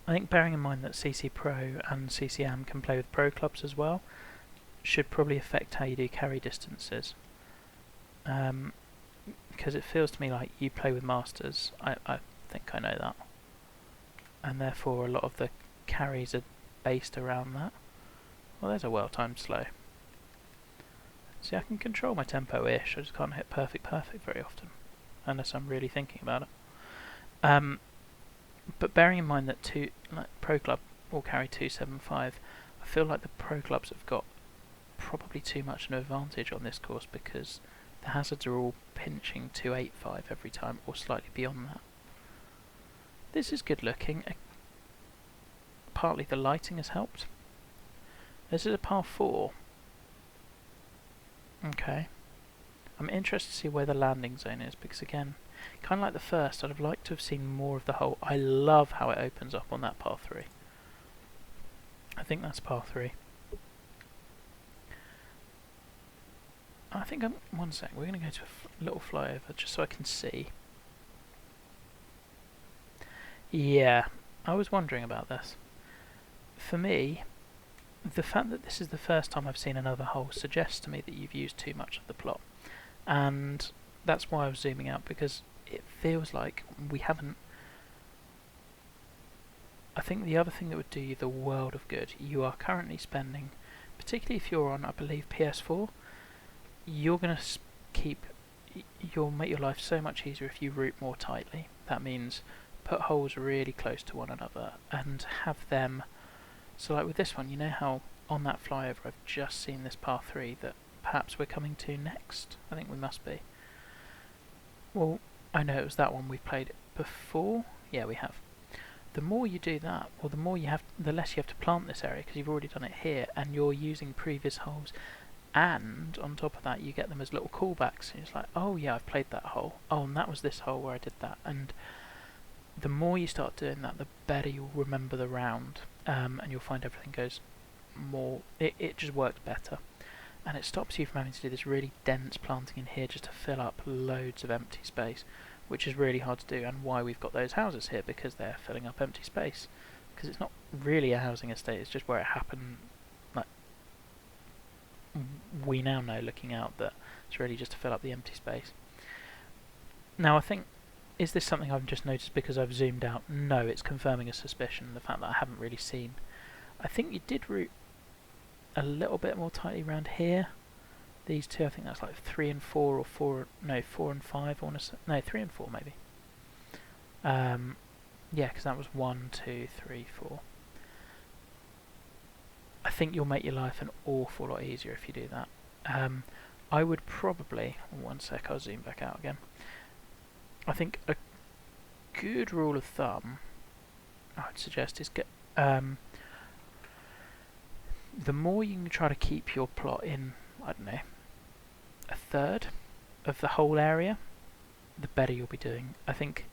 I think bearing in mind that CC Pro and CCM can play with Pro clubs as well, should probably affect how you do carry distances. Because it feels to me like you play with Masters, I think I know that. And therefore a lot of the carries are based around that. Well, there's a well-timed slow. See, I can control my tempo-ish, I just can't hit perfect very often, unless I'm really thinking about it. But bearing in mind that Pro Club will carry 275, I feel like the Pro Clubs have got probably too much an advantage on this course because the hazards are all pinching 285 every time, or slightly beyond that. This is good looking. Partly the lighting has helped. This is a par 4. Okay. I'm interested to see where the landing zone is, because again, kind of like the first, I'd have liked to have seen more of the hole. I love how it opens up on that par 3. I think that's par 3. I think one sec, we're going to go to a little flyover just so I can see. Yeah, I was wondering about this. For me, the fact that this is the first time I've seen another hole suggests to me that you've used too much of the plot. And that's why I was zooming out, because it feels like we haven't. I think the other thing that would do you the world of good, you are currently spending, particularly if you're on, I believe, PS4, you're going to you'll make your life so much easier if you route more tightly. That means put holes really close to one another and have them. So like with this one, you know how on that flyover I've just seen this par 3 that perhaps we're coming to next? I think we must be. Well, I know it was that one we've played before. Yeah, we have. The more you do that, or the less you have to plant this area, because you've already done it here, and you're using previous holes. And on top of that, you get them as little callbacks. And it's like, oh yeah, I've played that hole. Oh, and that was this hole where I did that. And the more you start doing that, the better you'll remember the round, and you'll find everything goes more. It just works better, and it stops you from having to do this really dense planting in here just to fill up loads of empty space, which is really hard to do, and why we've got those houses here, because they're filling up empty space. Because it's not really a housing estate, it's just where it happened. Like, we now know, looking out, that it's really just to fill up the empty space. Now I think, is this something I've just noticed because I've zoomed out? No, it's confirming a suspicion, the fact that I haven't really seen. I think you did route a little bit more tightly around here. These two, I think that's like 3 and 4, or 4, no, 4 and 5, I want to say, no, 3 and 4 maybe. Yeah, because that was 1, 2, 3, 4. I think you'll make your life an awful lot easier if you do that. I would probably, one sec, I'll zoom back out again. I think a good rule of thumb I would suggest is get the more you can try to keep your plot in, I don't know, a third of the whole area, the better you'll be doing. I think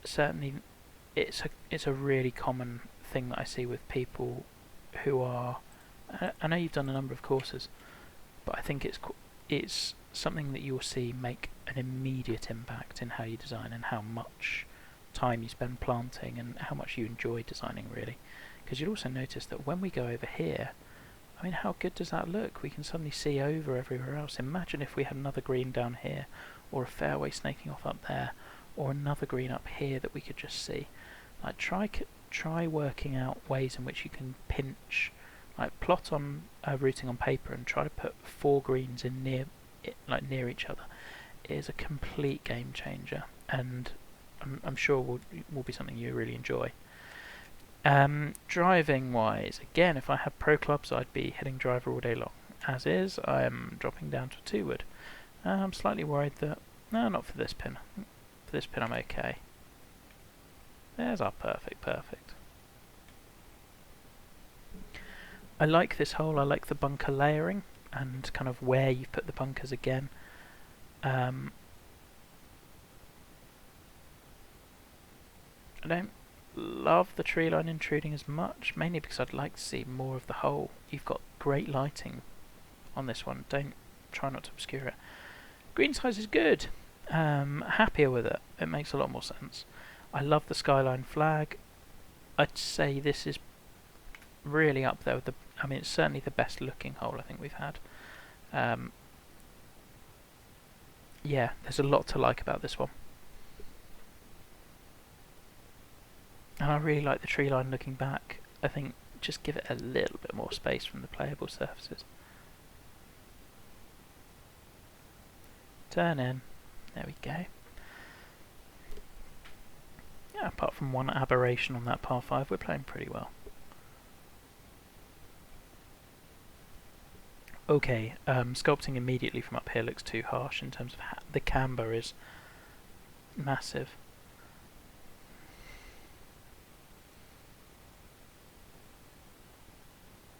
certainly it's a really common thing that I see with people who are, I know you've done a number of courses, but I think it's something that you'll see make an immediate impact in how you design and how much time you spend planting and how much you enjoy designing, really. Because you'll also notice that when we go over here, I mean, how good does that look? We can suddenly see over everywhere else. Imagine if we had another green down here, or a fairway snaking off up there, or another green up here that we could just see. Like, try working out ways in which you can pinch, like plot on routing on paper and try to put 4 greens in near each other. It is a complete game changer, and I'm sure will be something you really enjoy. Driving wise, again, if I had pro clubs, I'd be hitting driver all day long. As is, I am dropping down to a 2-wood. I'm slightly worried that, no, not for this pin. For this pin I'm okay. There's our perfect. I like this hole, I like the bunker layering and kind of where you've put the bunkers again. I don't love the tree line intruding as much, mainly because I'd like to see more of the hole. You've got great lighting on this one, try not to obscure it. Green size is good, happier with it, it makes a lot more sense. I love the skyline flag. I'd say this is really up there with I mean, it's certainly the best looking hole I think we've had. Yeah, there's a lot to like about this one. And I really like the tree line looking back. I think just give it a little bit more space from the playable surfaces. Turn in. There we go. Yeah, apart from one aberration on that par 5, we're playing pretty well. Okay, sculpting immediately from up here looks too harsh in terms of the camber is massive.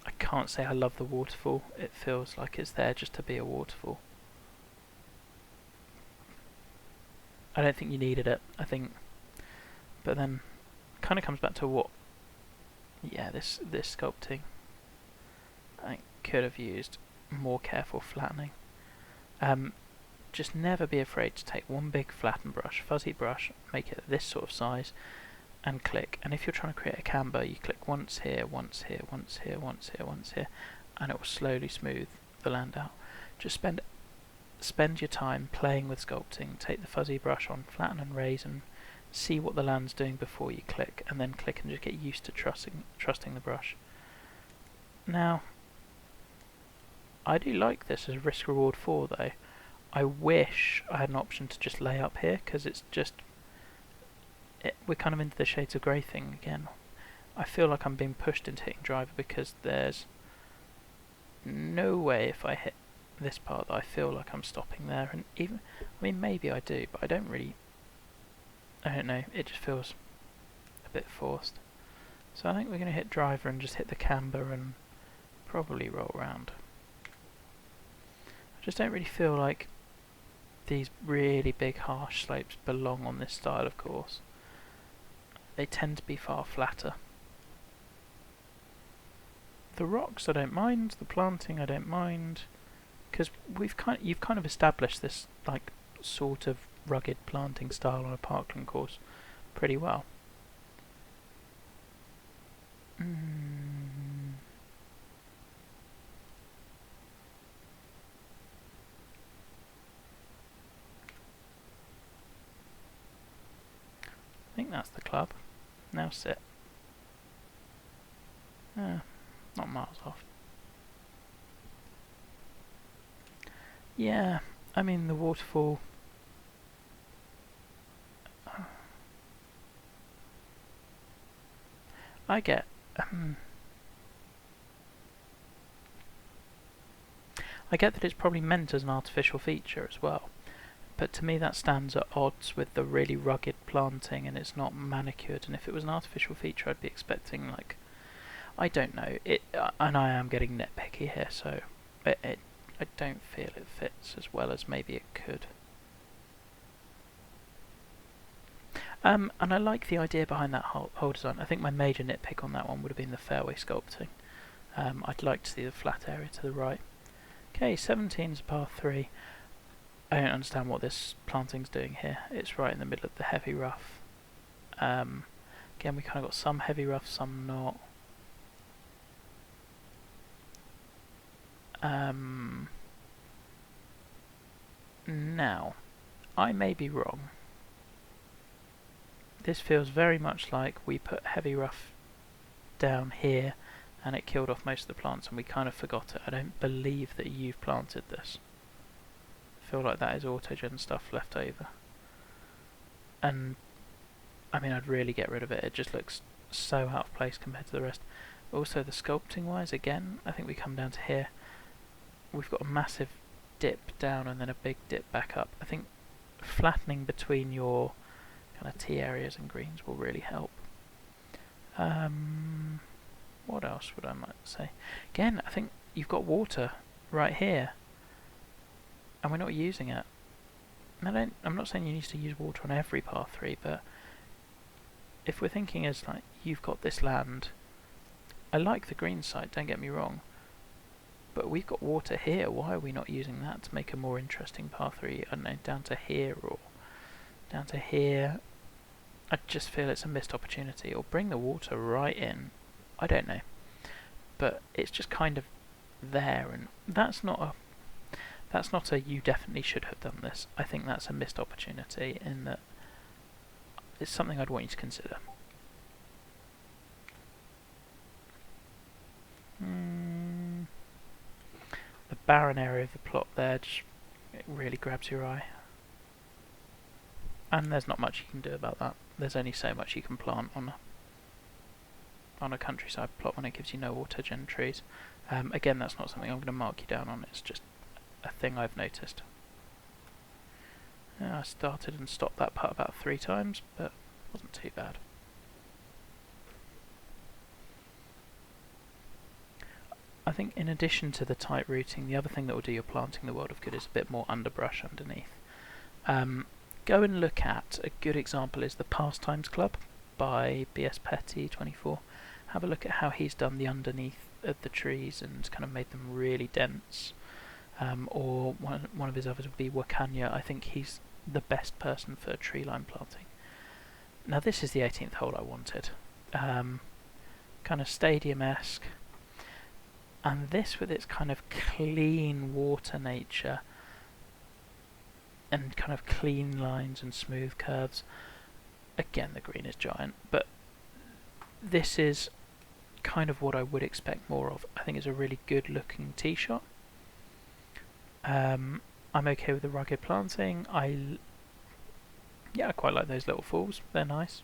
I can't say I love the waterfall, it feels like it's there just to be a waterfall. I don't think you needed it, I think, but then kind of comes back to what, yeah, this sculpting I could have used more careful flattening. Just never be afraid to take one big flattened brush, fuzzy brush, make it this sort of size, and click. And if you're trying to create a camber, you click once here, once here, once here, once here, once here, and it will slowly smooth the land out. Just spend your time playing with sculpting. Take the fuzzy brush on, flatten and raise, and see what the land's doing before you click, and then click and just get used to trusting the brush. Now, I do like this as risk reward 4 though. I wish I had an option to just lay up here, because it's just, we're kind of into the shades of grey thing again. I feel like I'm being pushed into hitting driver because there's no way if I hit this part that I feel like I'm stopping there, and even, I mean maybe I do, but I don't know, it just feels a bit forced. So I think we're going to hit driver and just hit the camber and probably roll around. I just don't really feel like these really big harsh slopes belong on this style of course. They tend to be far flatter. The rocks I don't mind, the planting I don't mind, because you've kind of established this like sort of rugged planting style on a parkland course pretty well. I think that's the club. Now sit. Not miles off. Yeah, I mean the waterfall. I get. I get that it's probably meant as an artificial feature as well, but to me that stands at odds with the really rugged planting, and it's not manicured. And if it was an artificial feature, I'd be expecting, like, I don't know. And I am getting nitpicky here, so I don't feel it fits as well as maybe it could. And I like the idea behind that whole design. I think my major nitpick on that one would have been the fairway sculpting. I'd like to see the flat area to the right. Okay, 17 is a par 3. I don't understand what this planting's doing here. It's right in the middle of the heavy rough. Again, we kind of got some heavy rough, some not. Now, I may be wrong. This feels very much like we put heavy rough down here and it killed off most of the plants and we kind of forgot it. I don't believe that you've planted this. I feel like that is autogen stuff left over. And I mean, I'd really get rid of it. It just looks so out of place compared to the rest. Also, the sculpting wise, again, I think we come down to here. We've got a massive dip down and then a big dip back up. I think flattening between your kind of tee areas and greens will really help. What else would I might say? Again, I think you've got water right here, and we're not using it. And I'm not saying you need to use water on every par 3, but if we're thinking as like you've got this land, I like the green side. Don't get me wrong, but we've got water here. Why are we not using that to make a more interesting par 3? I don't know, down to here or down to here. I just feel it's a missed opportunity. Or bring the water right in. I don't know, but it's just kind of there, and that's not a you definitely should have done this. I think that's a missed opportunity in that it's something I'd want you to consider. The barren area of the plot there just, it really grabs your eye, and there's not much you can do about that. There's only so much you can plant on a countryside plot when it gives you no autogen trees. Again, that's not something I'm going to mark you down on, it's just a thing I've noticed. I started and stopped that putt about 3 times, but it wasn't too bad. I think in addition to the tight rooting, the other thing that will do your planting the world of good is a bit more underbrush underneath. Go and look at, a good example is the Pastimes Club by B.S. Petty 24. Have a look at how he's done the underneath of the trees and kind of made them really dense. Or one of his others would be Wakanya. I think he's the best person for tree line planting. Now this is the 18th hole I wanted. Kind of stadium-esque. And this with its kind of clean water nature and kind of clean lines and smooth curves. Again, the green is giant, but this is kind of what I would expect more of. I think it's a really good looking tee shot. I'm okay with the rugged planting. I quite like those little falls, they're nice.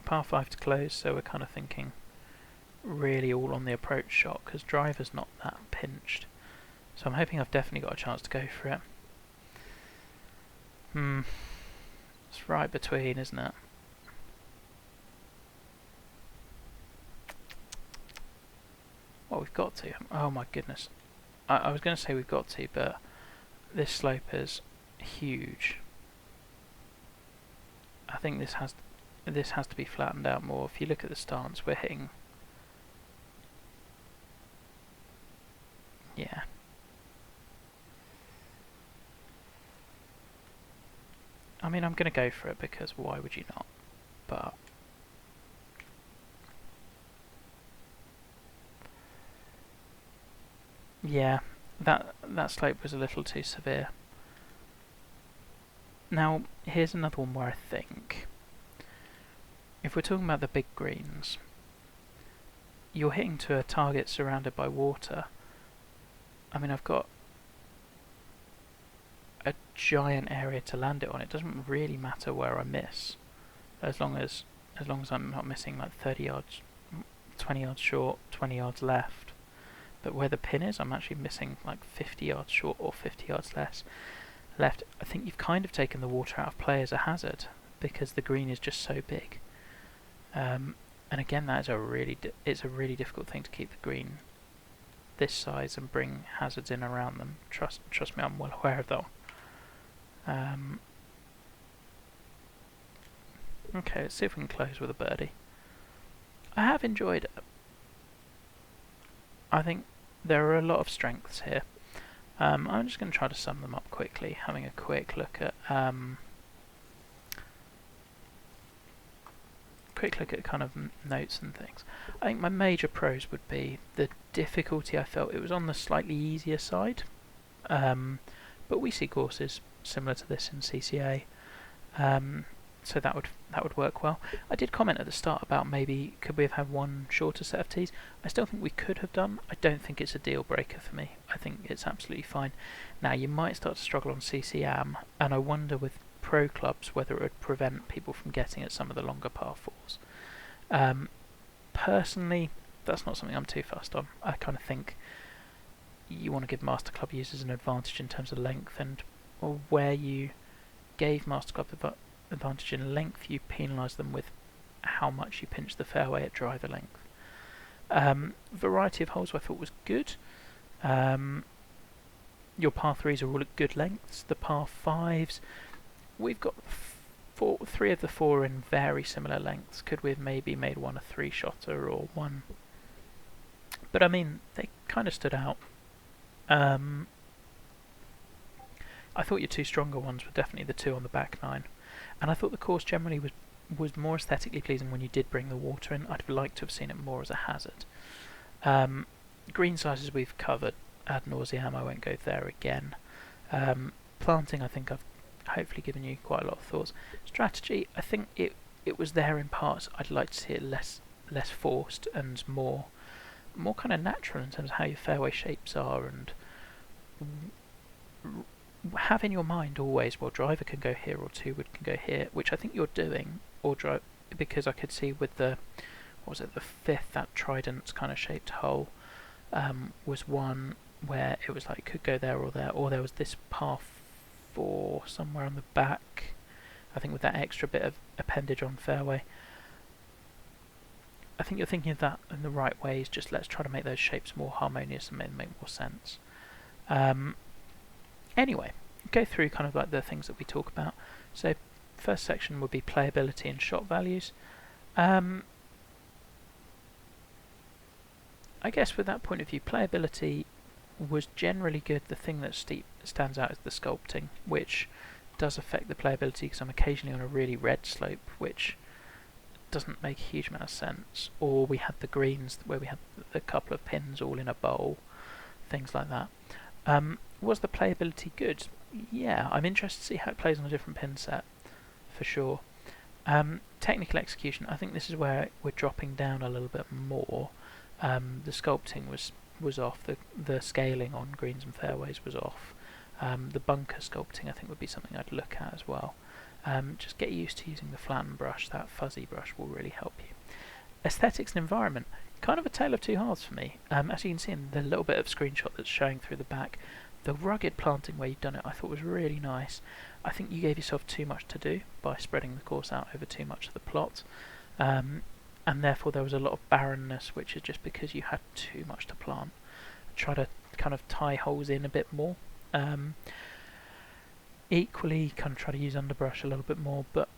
Par 5 to close, so we're kind of thinking really all on the approach shot because driver's not that pinched. So I'm hoping I've definitely got a chance to go for it. It's right between, isn't it? Well, we've got to. Oh my goodness. I was going to say we've got to, but this slope is huge. I think this has to be flattened out more. If you look at the stance, we're hitting Yeah. I mean, I'm going to go for it because why would you not? But yeah, that slope was a little too severe. Now, here's another one where I think, if we're talking about the big greens, you're hitting to a target surrounded by water. I mean, I've got a giant area to land it on. It doesn't really matter where I miss, as long as I'm not missing like 30 yards, 20 yards short, 20 yards left. But where the pin is, I'm actually missing like 50 yards short or 50 yards left. I think you've kind of taken the water out of play as a hazard because the green is just so big. And again, that is it's a really difficult thing to keep the green this size and bring hazards in around them. Trust me, I'm well aware of that one. Okay, let's see if we can close with a birdie. I have enjoyed it. I think there are a lot of strengths here. I'm just going to try to sum them up quickly, having a quick look at kind of notes and things. I think my major pros would be the difficulty. I felt it was on the slightly easier side, but we see courses similar to this in CCA, so that would work well. I did comment at the start about maybe could we have had one shorter set of tees. I still think we could have done. I don't think it's a deal breaker for me. I think it's absolutely fine. Now you might start to struggle on CCM, and I wonder with pro clubs whether it would prevent people from getting at some of the longer par fours. Personally, that's not something I'm too fussed on. I kind of think you want to give Master Club users an advantage in terms of length, and where you gave Master Club advantage in length, you penalise them with how much you pinch the fairway at driver length. Variety of holes I thought was good. Your par 3s are all at good lengths. The par 5s, we've got three of the four in very similar lengths. Could we have maybe made one a 3-shotter or one? But I mean, they kind of stood out. I thought your two stronger ones were definitely the two on the back 9. And I thought the course generally was more aesthetically pleasing when you did bring the water in. I'd have liked to have seen it more as a hazard. Green sizes we've covered ad nauseam. I won't go there again. Planting, I think I've hopefully given you quite a lot of thoughts. Strategy, I think it was there in parts. I'd like to see it less forced and more kind of natural in terms of how your fairway shapes are, and have in your mind always, well, driver can go here or 2 wood can go here, which I think you're doing, or drive, because I could see with the, what was it, the 5th, that trident kind of shaped hole was one where it was like could go there, or there was this par 4 somewhere on the back, I think with that extra bit of appendage on fairway. I think you're thinking of that in the right ways. Just let's try to make those shapes more harmonious and make more sense. Anyway, go through kind of like the things that we talk about. So first section would be playability and shot values. I guess with that point of view, playability was generally good. The thing that stands out is the sculpting, which does affect the playability because I'm occasionally on a really red slope, which doesn't make a huge amount of sense. Or we had the greens where we had a couple of pins all in a bowl, things like that. Was the playability good? Yeah, I'm interested to see how it plays on a different pin set, for sure. Technical execution, I think this is where we're dropping down a little bit more. The sculpting was off, the scaling on greens and fairways was off. The bunker sculpting I think would be something I'd look at as well. Just get used to using the flatten brush. That fuzzy brush will really help you. Aesthetics and environment, kind of a tale of two halves for me. As you can see in the little bit of screenshot that's showing through the back, the rugged planting where you've done it I thought was really nice. I think you gave yourself too much to do by spreading the course out over too much of the plot, and therefore there was a lot of barrenness, which is just because you had too much to plant. Try to kind of tie holes in a bit more. Equally, kind of try to use underbrush a little bit more, but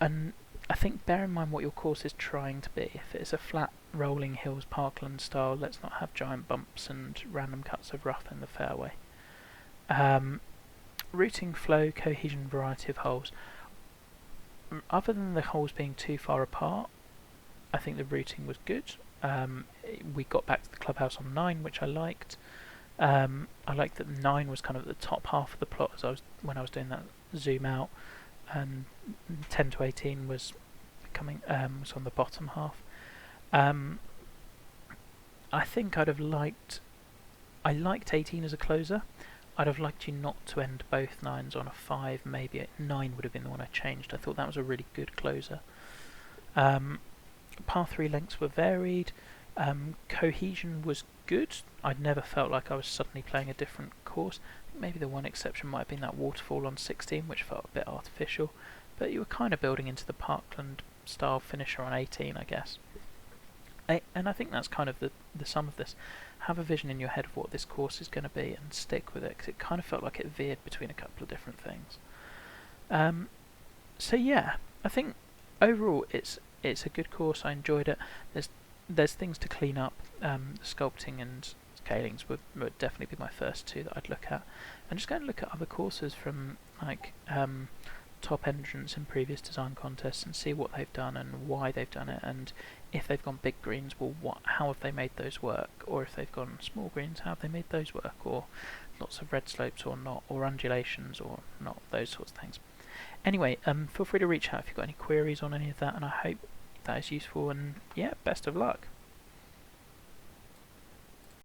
a I think bear in mind what your course is trying to be. If it's a flat rolling hills parkland style, let's not have giant bumps and random cuts of rough in the fairway. Routing, flow, cohesion, variety of holes. Other than the holes being too far apart, I think the routing was good. We got back to the clubhouse on 9, which I liked. I liked that 9 was kind of at the top half of the plot when I was doing that zoom out, and 10 to 18 was was on the bottom half. I think I liked 18 as a closer. I'd have liked you not to end both 9s on a 5, maybe a 9 would have been the one I changed. I thought that was a really good closer. Par 3 lengths were varied. Cohesion was good. I'd never felt like I was suddenly playing a different course. Maybe the one exception might have been that waterfall on 16, which felt a bit artificial, but you were kind of building into the Parkland style finisher on 18, I guess. And I think that's kind of the sum of this. Have a vision in your head of what this course is going to be and stick with it, because it kind of felt like it veered between a couple of different things. So yeah, I think overall it's a good course. I enjoyed it. There's things to clean up. The sculpting and scalings would definitely be my first two that I'd look at. And just go and look at other courses from like top entrants in previous design contests and see what they've done and why they've done it, and if they've gone big greens, well, how have they made those work? Or if they've gone small greens, how have they made those work? Or lots of red slopes or not, or undulations or not, those sorts of things. Anyway, feel free to reach out if you've got any queries on any of that, and I hope that is useful, and yeah, best of luck.